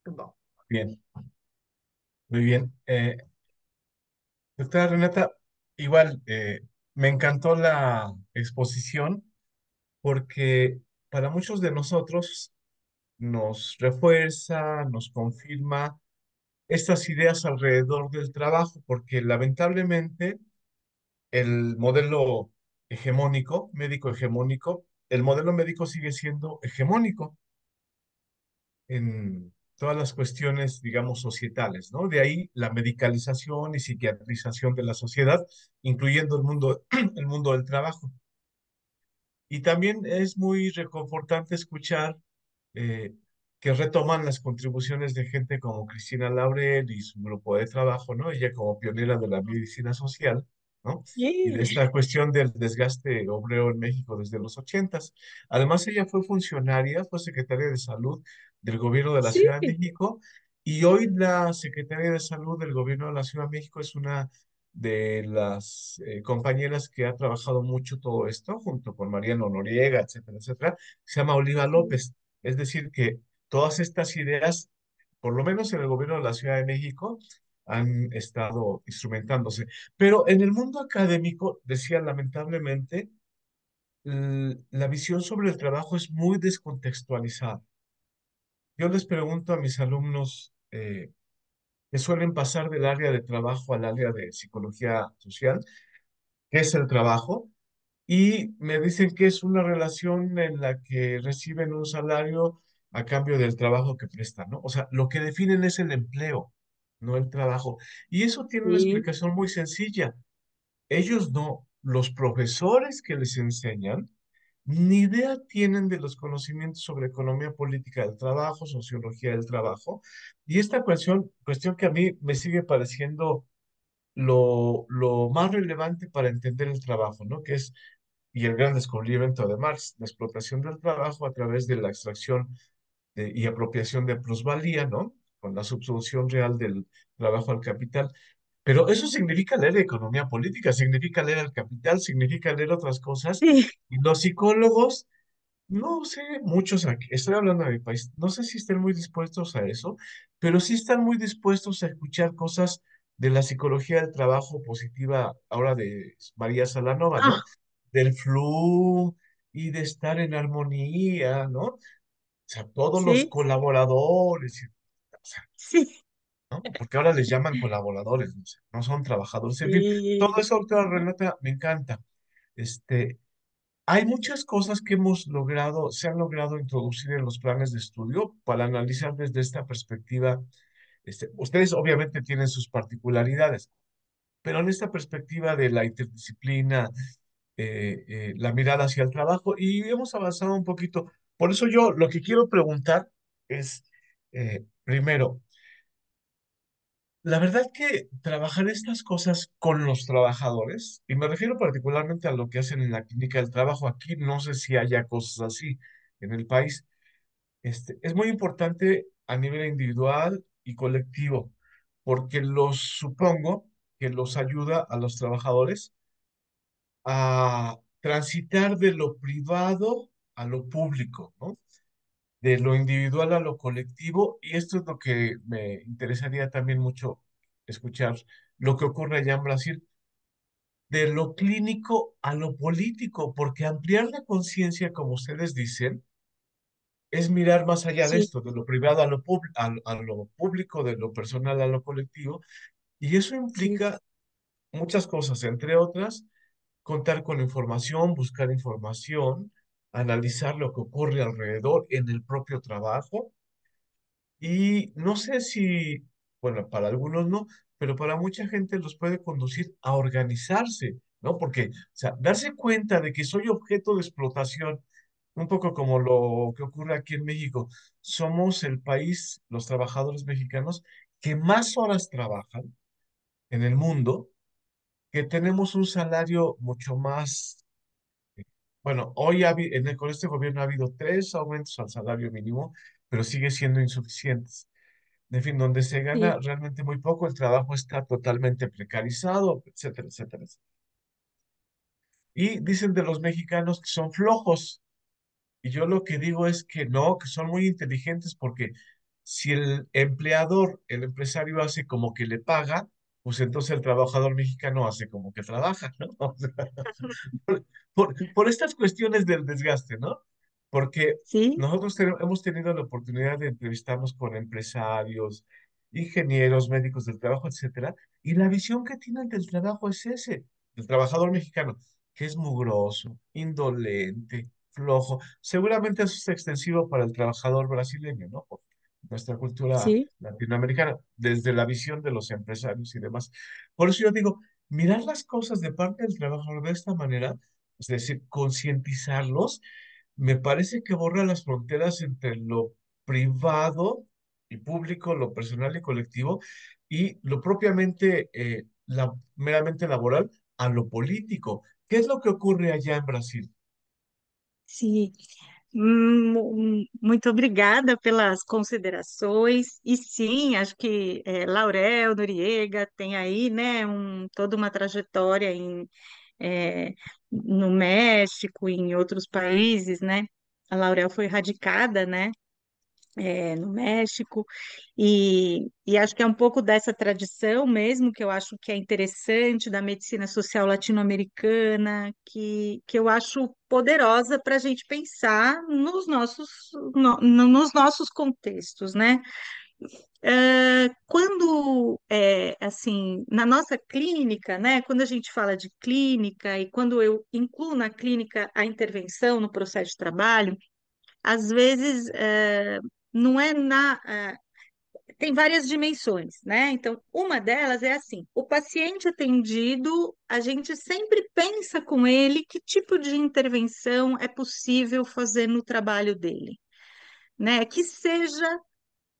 Muito bom. Bien, muy bien. Doctora Renata, igual, me encantó la exposición porque para muchos de nosotros nos refuerza, nos confirma estas ideas alrededor del trabajo, porque lamentablemente el modelo hegemónico, médico hegemónico, el modelo médico sigue siendo hegemónico en todas las cuestiones, digamos, societales, ¿no? De ahí la medicalización y psiquiatrización de la sociedad, incluyendo el mundo del trabajo. Y también es muy reconfortante escuchar eh, que retoman las contribuciones de gente como Cristina Laurel y su grupo de trabajo, ¿no? Ella como pionera de la medicina social, ¿no? Y de Ih, esta cuestión del desgaste obrero en México desde los ochentas. Además, ella fue funcionaria, fue secretaria de salud del gobierno de la sim, Ciudad de México y hoy la secretaria de salud del gobierno de la Ciudad de México es una de las compañeras que ha trabajado mucho todo esto, junto con Mariano Noriega, etcétera, etcétera, se llama Oliva López. Es decir, que todas estas ideas, por lo menos en el gobierno de la Ciudad de México, han estado instrumentándose. Pero en el mundo académico, decía lamentablemente, la visión sobre el trabajo es muy descontextualizada. Yo les pregunto a mis alumnos que suelen pasar del área de trabajo al área de psicología social, ¿qué es el trabajo? Y me dicen que es una relación en la que reciben un salario a cambio del trabajo que prestan, ¿no? O sea, lo que definen es el empleo, no el trabajo. Y eso tiene una Sí, explicación muy sencilla. Ellos no, los profesores que les enseñan, ni idea tienen de los conocimientos sobre economía política del trabajo, sociología del trabajo. Y esta cuestión que a mí me sigue pareciendo lo más relevante para entender el trabajo, ¿no? Que es, y el gran descubrimiento de Marx, la explotación del trabajo a través de la extracción y apropiación de plusvalía, ¿no? Con la subsunción real del trabajo al capital. Pero eso significa leer economía política, significa leer al capital, significa leer otras cosas. sí, Y los psicólogos, no sé, muchos aquí, estoy hablando de mi país, no sé si estén muy dispuestos a eso, pero sí están muy dispuestos a escuchar cosas de la psicología del trabajo positiva, ahora de María Salanova, ah, ¿no? Del flujo y de estar en armonía, ¿no? O sea, todos los sí, colaboradores, o sea, sí, ¿no? Porque ahora les llaman colaboradores, no sé, no son trabajadores, en fin, todo sí, eso, doctora Renata, me encanta. Este, hay muchas cosas que hemos logrado, se han logrado introducir en los planes de estudio para analizar desde esta perspectiva. Ustedes obviamente tienen sus particularidades, pero en esta perspectiva de la interdisciplina, la mirada hacia el trabajo, y hemos avanzado un poquito. Por eso yo lo que quiero preguntar es, primero, la verdad que trabajar estas cosas con los trabajadores, y me refiero particularmente a lo que hacen en la clínica del trabajo, aquí no sé si haya cosas así en el país, es muy importante a nivel individual y colectivo, porque supongo que los ayuda a los trabajadores a transitar de lo privado a lo público, ¿no? De lo individual a lo colectivo, y esto es lo que me interesaría también mucho escuchar, lo que ocurre allá en Brasil, de lo clínico a lo político, porque ampliar la conciencia, como ustedes dicen, es mirar más allá de sí, esto, de lo privado a lo público, de lo personal a lo colectivo, y eso sí, implica muchas cosas, entre otras, contar con información, buscar información, analizar lo que ocurre alrededor en el propio trabajo. Y no sé si, bueno, para algunos no, pero para mucha gente los puede conducir a organizarse, ¿no? Porque, o sea, darse cuenta de que soy objeto de explotación, un poco como lo que ocurre aquí en México. Somos el país, los trabajadores mexicanos, que más horas trabajan en el mundo, que tenemos un salario mucho más, bueno, hoy con este gobierno ha habido 3 aumentos al salario mínimo, pero sigue siendo insuficientes. En fin, donde se sí, gana realmente muy poco, el trabajo está totalmente precarizado, etcétera, etcétera, etcétera. Y dicen de los mexicanos que son flojos. Y yo lo que digo es que no, que son muy inteligentes porque si el empleador, el empresario hace como que le paga, pues entonces el trabajador mexicano hace como que trabaja, ¿no? O sea, por estas cuestiones del desgaste, ¿no? Porque sí, nosotros hemos tenido la oportunidad de entrevistarnos con empresarios, ingenieros, médicos del trabajo, etcétera, y la visión que tienen del trabajo es ese, del trabajador mexicano, que es mugroso, indolente, flojo. Seguramente eso es extensivo para el trabajador brasileño, ¿no? Por nuestra cultura sí, latinoamericana, desde la visión de los empresarios y demás. Por eso yo digo, mirar las cosas de parte del trabajador de esta manera, es decir, concientizarlos, me parece que borra las fronteras entre lo privado y público, lo personal y colectivo, y lo propiamente, meramente laboral a lo político. ¿Qué es lo que ocurre allá en Brasil? sí. Muito obrigada pelas considerações. E sim, acho que Laurel Noriega tem aí, né, toda uma trajetória no México e em outros países, né? A Laurel foi radicada, né, no México, e acho que é um pouco dessa tradição mesmo, que eu acho que é interessante, da medicina social latino-americana, que eu acho poderosa para a gente pensar nos nossos contextos, né? Quando, assim, na nossa clínica, né, quando a gente fala de clínica e quando eu incluo na clínica a intervenção no processo de trabalho, às vezes não é tem várias dimensões, né? Então, uma delas é assim: o paciente atendido, a gente sempre pensa com ele que tipo de intervenção é possível fazer no trabalho dele, né? Que seja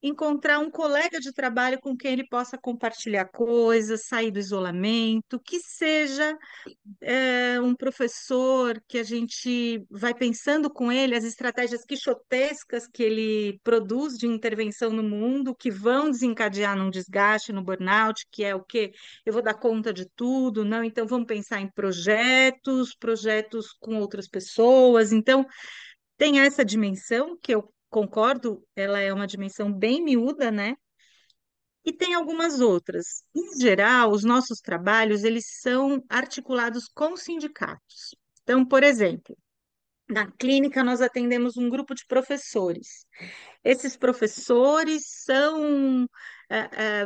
encontrar um colega de trabalho com quem ele possa compartilhar coisas, sair do isolamento, que seja um professor que a gente vai pensando com ele as estratégias quixotescas que ele produz de intervenção no mundo, que vão desencadear num desgaste, no burnout, que é o quê? Eu vou dar conta de tudo, não? Então vamos pensar em projetos com outras pessoas. Então, tem essa dimensão que eu concordo, ela é uma dimensão bem miúda, né? E tem algumas outras. Em geral, os nossos trabalhos, eles são articulados com sindicatos. Então, por exemplo, na clínica nós atendemos um grupo de professores. Esses professores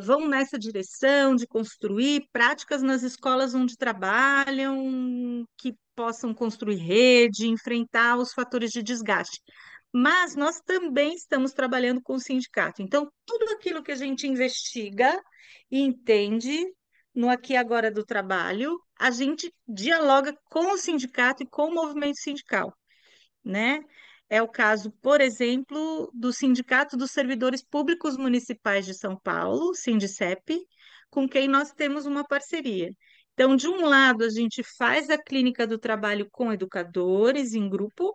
vão nessa direção de construir práticas nas escolas onde trabalham, que possam construir rede, enfrentar os fatores de desgaste. Mas nós também estamos trabalhando com o sindicato. Então, tudo aquilo que a gente investiga e entende no aqui e agora do trabalho, a gente dialoga com o sindicato e com o movimento sindical, né? É o caso, por exemplo, do Sindicato dos Servidores Públicos Municipais de São Paulo, Sindicep, com quem nós temos uma parceria. Então, de um lado, a gente faz a clínica do trabalho com educadores em grupo,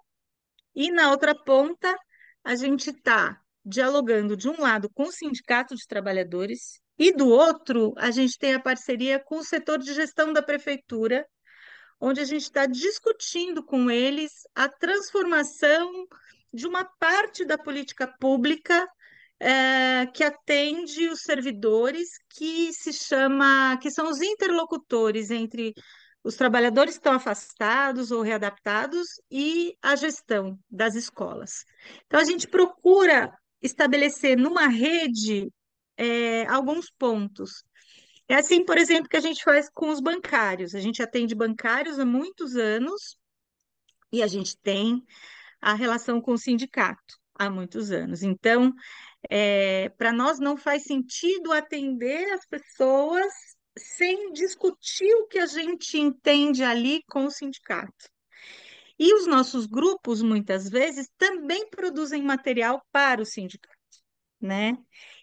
e na outra ponta, a gente está dialogando, de um lado, com o Sindicato de Trabalhadores, e do outro, a gente tem a parceria com o setor de gestão da prefeitura, onde a gente está discutindo com eles a transformação de uma parte da política pública que atende os servidores, que são os interlocutores entre os trabalhadores que estão afastados ou readaptados e a gestão das escolas. Então, a gente procura estabelecer numa rede alguns pontos. É assim, por exemplo, que a gente faz com os bancários. A gente atende bancários há muitos anos e a gente tem a relação com o sindicato há muitos anos. Então, para nós não faz sentido atender as pessoas sem discutir o que a gente entende ali com o sindicato. E os nossos grupos, muitas vezes, também produzem material para o sindicato, né?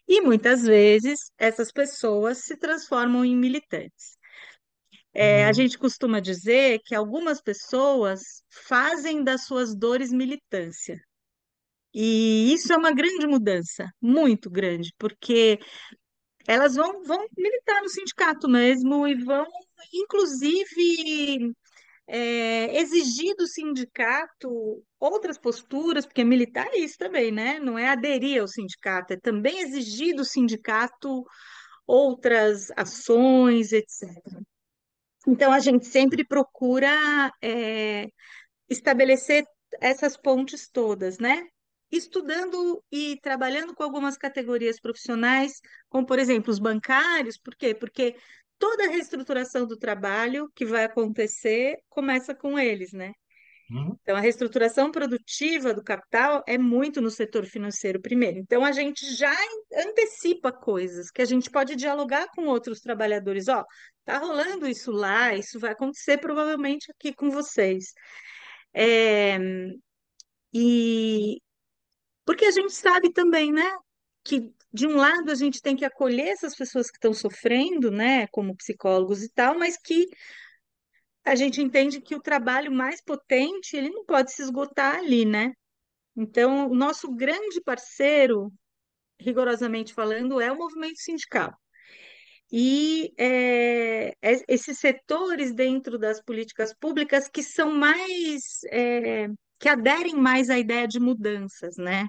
E muitas vezes essas pessoas se transformam em militantes. A Uhum. gente costuma dizer que algumas pessoas fazem das suas dores militância. E isso é uma grande mudança, muito grande, porque elas vão militar no sindicato mesmo e vão, inclusive, exigir do sindicato outras posturas, porque militar é isso também, né? Não é aderir ao sindicato, é também exigir do sindicato outras ações, etc. Então, a gente sempre procura estabelecer essas pontes todas, né? Estudando e trabalhando com algumas categorias profissionais, como, por exemplo, os bancários, por quê? Porque toda a reestruturação do trabalho que vai acontecer começa com eles, né? Uhum. Então, a reestruturação produtiva do capital é muito no setor financeiro primeiro. Então, a gente já antecipa coisas que a gente pode dialogar com outros trabalhadores. Ó, tá rolando isso lá, isso vai acontecer provavelmente aqui com vocês. É, e porque a gente sabe também, né, que de um lado a gente tem que acolher essas pessoas que estão sofrendo, né, como psicólogos e tal, mas que a gente entende que o trabalho mais potente, ele não pode se esgotar ali, né? Então, o nosso grande parceiro, rigorosamente falando, é o movimento sindical. E esses setores dentro das políticas públicas que são mais, que aderem mais à ideia de mudanças, né?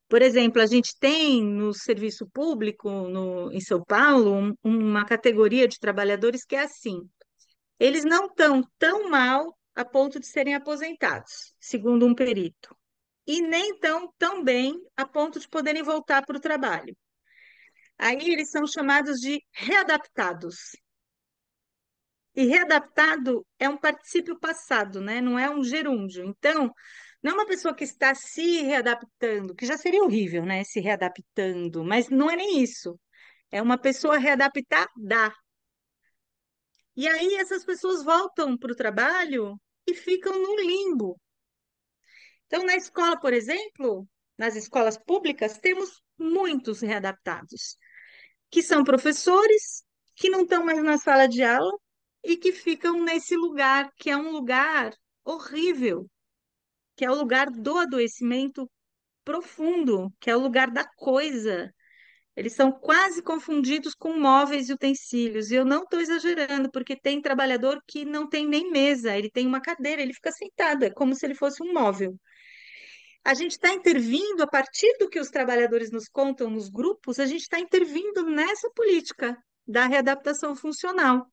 Por exemplo, a gente tem no serviço público, em São Paulo, uma categoria de trabalhadores que é assim: eles não estão tão mal a ponto de serem aposentados, segundo um perito, e nem tão bem a ponto de poderem voltar para o trabalho. Aí eles são chamados de readaptados. E readaptado é um particípio passado, né? Não é um gerúndio. Então, não é uma pessoa que está se readaptando, que já seria horrível, né? Se readaptando, mas não é nem isso. É uma pessoa readaptada. E aí essas pessoas voltam para o trabalho e ficam num limbo. Então, na escola, por exemplo, nas escolas públicas, temos muitos readaptados, que são professores que não estão mais na sala de aula e que ficam nesse lugar, que é um lugar horrível, que é o lugar do adoecimento profundo, que é o lugar da coisa. Eles são quase confundidos com móveis e utensílios. E eu não estou exagerando, porque tem trabalhador que não tem nem mesa, ele tem uma cadeira, ele fica sentado, é como se ele fosse um móvel. A gente está intervindo, a partir do que os trabalhadores nos contam nos grupos, a gente está intervindo nessa política da readaptação funcional.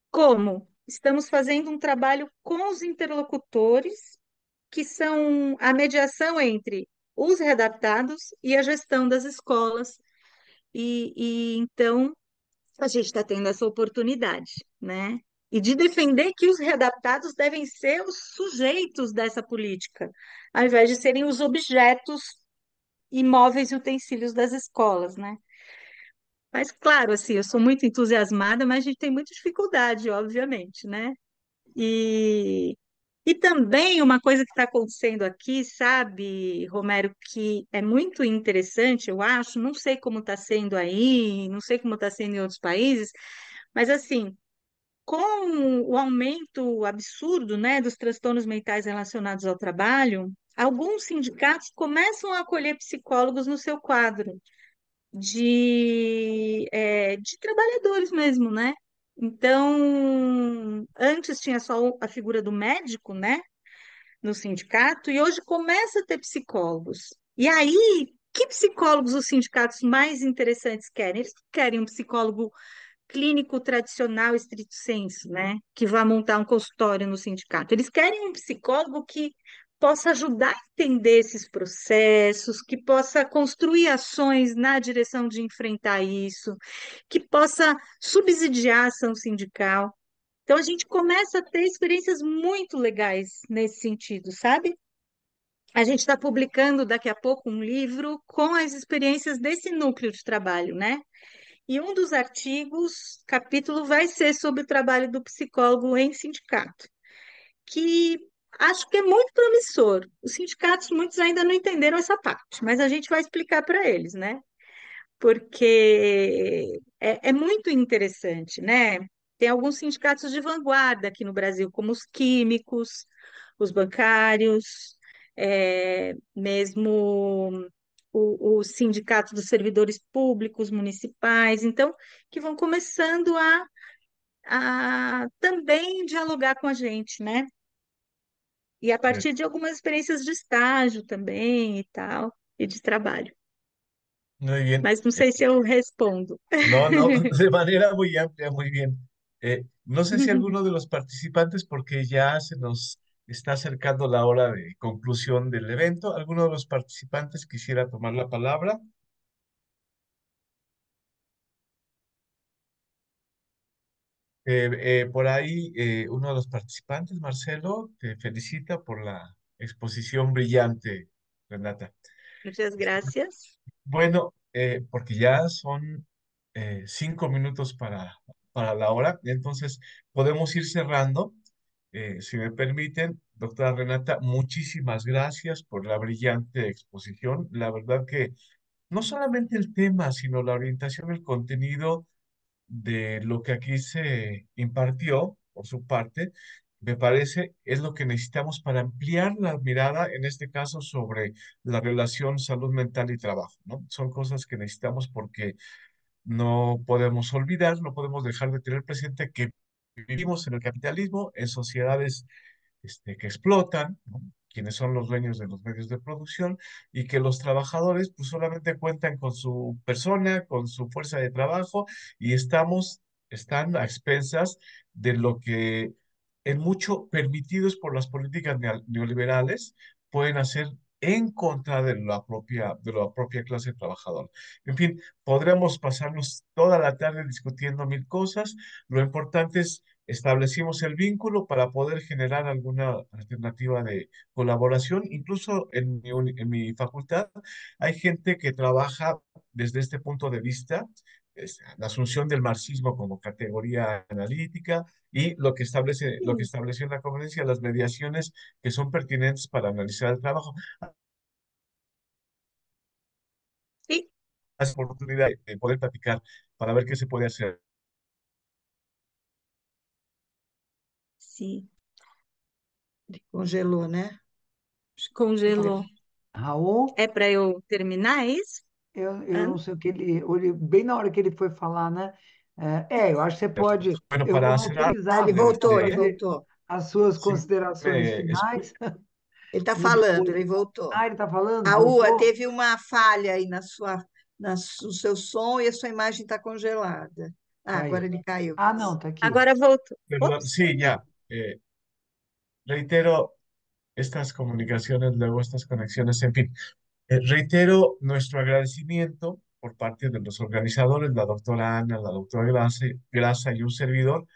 Como? Estamos fazendo um trabalho com os interlocutores, que são a mediação entre os readaptados e a gestão das escolas. E então a gente está tendo essa oportunidade, né? E de defender que os readaptados devem ser os sujeitos dessa política, ao invés de serem os objetos imóveis e utensílios das escolas, né? Mas, claro, assim, eu sou muito entusiasmada, mas a gente tem muita dificuldade, obviamente, né? E, e também uma coisa que está acontecendo aqui, sabe, Romero, que é muito interessante, eu acho, não sei como está sendo aí, não sei como está sendo em outros países, mas assim, com o aumento absurdo, né, dos transtornos mentais relacionados ao trabalho, alguns sindicatos começam a acolher psicólogos no seu quadro de trabalhadores mesmo, né? Então, antes tinha só a figura do médico, né, no sindicato, e hoje começa a ter psicólogos. E aí, que psicólogos os sindicatos mais interessantes querem? Eles não querem um psicólogo clínico tradicional, estrito sensu, né, que vá montar um consultório no sindicato. Eles querem um psicólogo que possa ajudar a entender esses processos, que possa construir ações na direção de enfrentar isso, que possa subsidiar a ação sindical. Então, a gente começa a ter experiências muito legais nesse sentido, sabe? A gente está publicando daqui a pouco um livro com as experiências desse núcleo de trabalho, né? E um dos artigos, capítulo, vai ser sobre o trabalho do psicólogo em sindicato, que acho que é muito promissor. Os sindicatos, muitos ainda não entenderam essa parte, mas a gente vai explicar para eles, né? Porque é muito interessante, né? Tem alguns sindicatos de vanguarda aqui no Brasil, como os químicos, os bancários, mesmo o sindicato dos servidores públicos municipais, então, que vão começando a também dialogar com a gente, né? E a Eh, partir de algumas experiências de estágio também e tal, e de trabalho. Muy bien. Mas não sei se eu respondo. No, no, de manera muy amplia, muy bien. No sé si alguno de los participantes, porque ya se nos está acercando la hora de conclusión del evento, alguno de los participantes quisiera tomar la palabra. Por ahí, uno de los participantes, Marcelo, te felicita por la exposición brillante, Renata. Muchas gracias. Bueno, porque ya son 5 minutos para la hora, entonces podemos ir cerrando. Si me permiten, doctora Renata, muchísimas gracias por la brillante exposición. La verdad que no solamente el tema, sino la orientación, el contenido de lo que aquí se impartió por su parte, me parece es lo que necesitamos para ampliar la mirada, en este caso, sobre la relación salud mental y trabajo, ¿no? Son cosas que necesitamos porque no podemos olvidar, no podemos dejar de tener presente que vivimos en el capitalismo, en sociedades que explotan, ¿no? quienes son los dueños de los medios de producción, y que los trabajadores pues solamente cuentan con su persona, con su fuerza de trabajo, y están a expensas de lo que en mucho permitidos por las políticas neoliberales pueden hacer en contra de la propia clase trabajadora. En fin, podremos pasarnos toda la tarde discutiendo mil cosas. Lo importante es establecimos el vínculo para poder generar alguna alternativa de colaboración. Incluso en mi facultad hay gente que trabaja desde este punto de vista, es la asunción del marxismo como categoría analítica y lo que Sí, estableció en la conferencia, las mediaciones que son pertinentes para analizar el trabajo. sí, Hay oportunidad de poder platicar para ver qué se puede hacer. sí, Congelou, né? congelou. Raul, É para eu terminar é isso, eu não Ana? sei o que bem na hora que ele foi falar, né? Eu acho que você pode, Bueno, eu vou para cerrar, Ah, autorizar você a ele fazer voltou. as suas sí, considerações finais Ele está e falando, depois. ele voltou. Ah, ele está falando? Raul, Voltou? teve uma falha aí no seu som e a sua imagem está congelada. Ah, agora Caiu. ele caiu. Ah, não, está aqui. Agora voltou. perdón, Ops, sí, ya. Reitero estas comunicaciones, luego estas conexiones, en fin. Reitero nuestro agradecimiento por parte de los organizadores, la doctora Ana, la doctora Grasa y un servidor,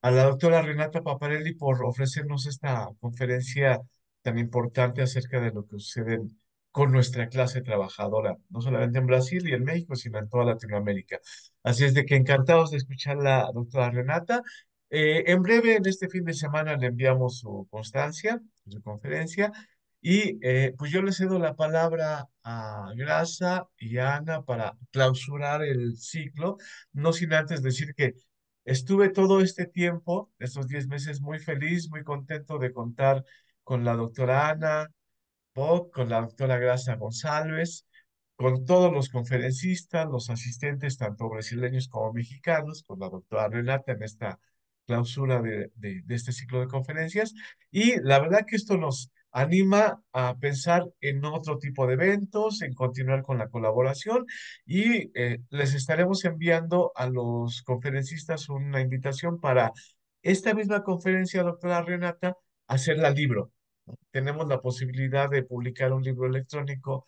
a la doctora Renata Paparelli por ofrecernos esta conferencia tan importante acerca de lo que sucede con nuestra clase trabajadora, no solamente en Brasil y en México, sino en toda Latinoamérica. Así es de que encantados de escuchar la doctora Renata. En breve, en este fin de semana, le enviamos su constancia, su conferencia, y pues yo le cedo la palabra a Grasa y a Ana para clausurar el ciclo, no sin antes decir que estuve todo este tiempo, estos 10 meses, muy feliz, muy contento de contar con la doctora Ana Bock, con la doctora Gracia González, con todos los conferencistas, los asistentes, tanto brasileños como mexicanos, con la doctora Renata en esta clausura de este ciclo de conferencias. Y la verdad que esto nos anima a pensar en otro tipo de eventos, en continuar con la colaboración y les estaremos enviando a los conferencistas una invitación para esta misma conferencia, doctora Renata, hacerla libro. Tenemos la posibilidad de publicar un libro electrónico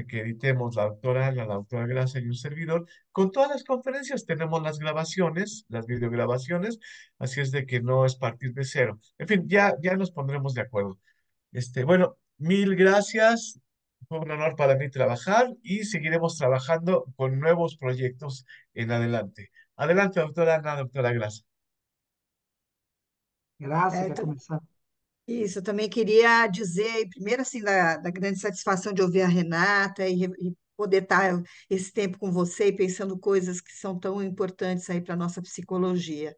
que editemos la doctora Ana, la doctora Gracia y un servidor. Con todas las conferencias tenemos las grabaciones, las videograbaciones, así es de que no es partir de cero. En fin, ya nos pondremos de acuerdo. Bueno, mil gracias. Fue un honor para mí trabajar y seguiremos trabajando con nuevos proyectos en adelante. Adelante, doctora Ana, doctora Gracia. Graça, É, quer começar? isso, eu também queria dizer, primeiro, assim, da grande satisfação de ouvir a Renata e poder estar esse tempo com você e pensando coisas que são tão importantes aí para a nossa psicologia.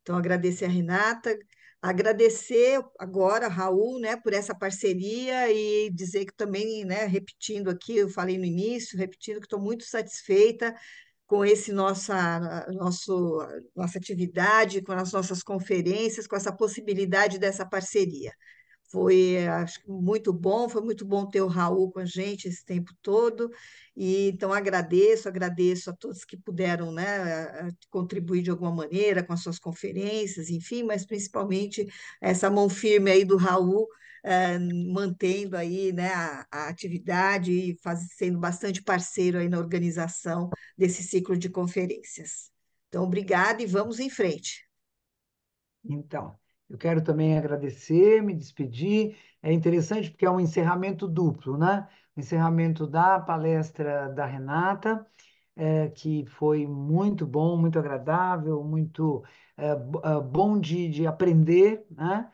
Então, agradecer a Renata, agradecer agora, Raul, né, por essa parceria e dizer que também, né, repetindo aqui, eu falei no início, repetindo que estou muito satisfeita com nossa atividade, com as nossas conferências, com essa possibilidade dessa parceria. Acho, foi muito bom ter o Raul com a gente esse tempo todo, e então agradeço a todos que puderam, né, contribuir de alguma maneira com as suas conferências, enfim, mas principalmente essa mão firme aí do Raul, mantendo aí, né, a atividade e sendo bastante parceiro aí na organização desse ciclo de conferências. Então, obrigada e vamos em frente. Então, eu quero também agradecer, me despedir. É interessante porque é um encerramento duplo, né? O encerramento da palestra da Renata, que foi muito bom, muito agradável, muito bom de aprender, né?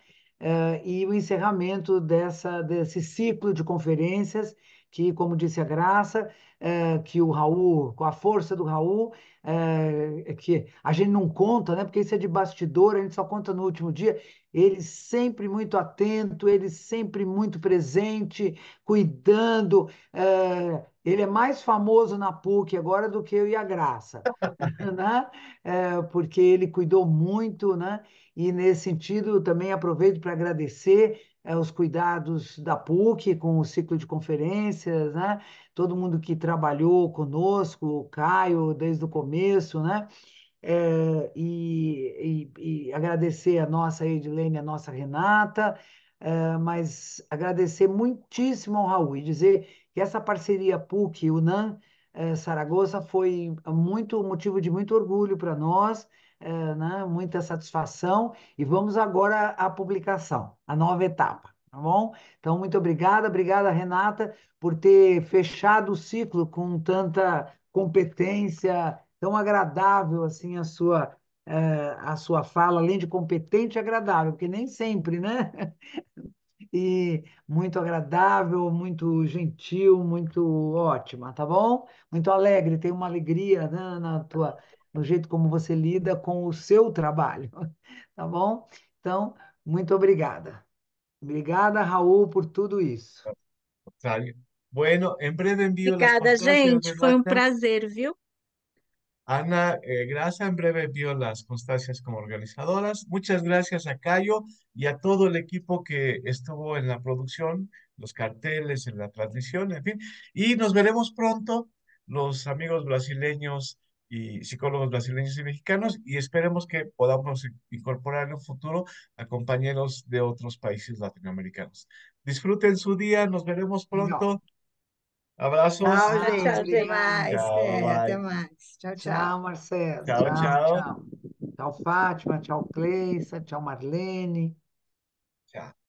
E o encerramento desse ciclo de conferências, que, como disse a Graça, que o Raul, com a força do Raul, que a gente não conta, né? Porque isso é de bastidor, a gente só conta no último dia. Ele sempre muito atento, ele sempre muito presente, cuidando. Ele é mais famoso na PUC agora do que eu e a Graça, né? Porque ele cuidou muito, né? E nesse sentido, eu também aproveito para agradecer os cuidados da PUC com o ciclo de conferências, né? Todo mundo que trabalhou conosco, o Caio, desde o começo, né? E agradecer a nossa Edilene, a nossa Renata, mas agradecer muitíssimo ao Raul e dizer que essa parceria PUC-UNAM Saragoça foi muito motivo de muito orgulho para nós, né? Muita satisfação, e vamos agora à publicação, a nova etapa. Tá bom? Então, muito obrigada, Renata, por ter fechado o ciclo com tanta competência, tão agradável assim a sua fala, além de competente, agradável, porque nem sempre, né? E muito agradável, muito gentil, muito ótima, tá bom? Muito alegre, tem uma alegria, né, no jeito como você lida com o seu trabalho, tá bom? Então, muito obrigada. Obrigada, Raul, por tudo isso. Sale. Bueno, en breve envío las Obrigada, constancias, gente. Foi um Renata. prazer, viu? Ana Grasa en breve envió las constancias como organizadoras. Muchas gracias a Cayo y a todo el equipo que estuvo en la producción, los carteles, en la transmisión, en fin. Y nos veremos pronto, los amigos brasileños y psicólogos brasileños y mexicanos, y esperemos que podamos incorporar en un futuro a compañeros de otros países latinoamericanos. Disfruten su día, nos veremos Legal. pronto. Abrazos. Tchau, Tchau, gente. tchau, Até gente. mais. Chao, Até bye. mais. Tchau, tchau. Tchau, Marcelo. Chao, Tchau, chao. tchau. Tchau, Fátima. Tchau, Cleissa. Tchau, Marlene. Chao.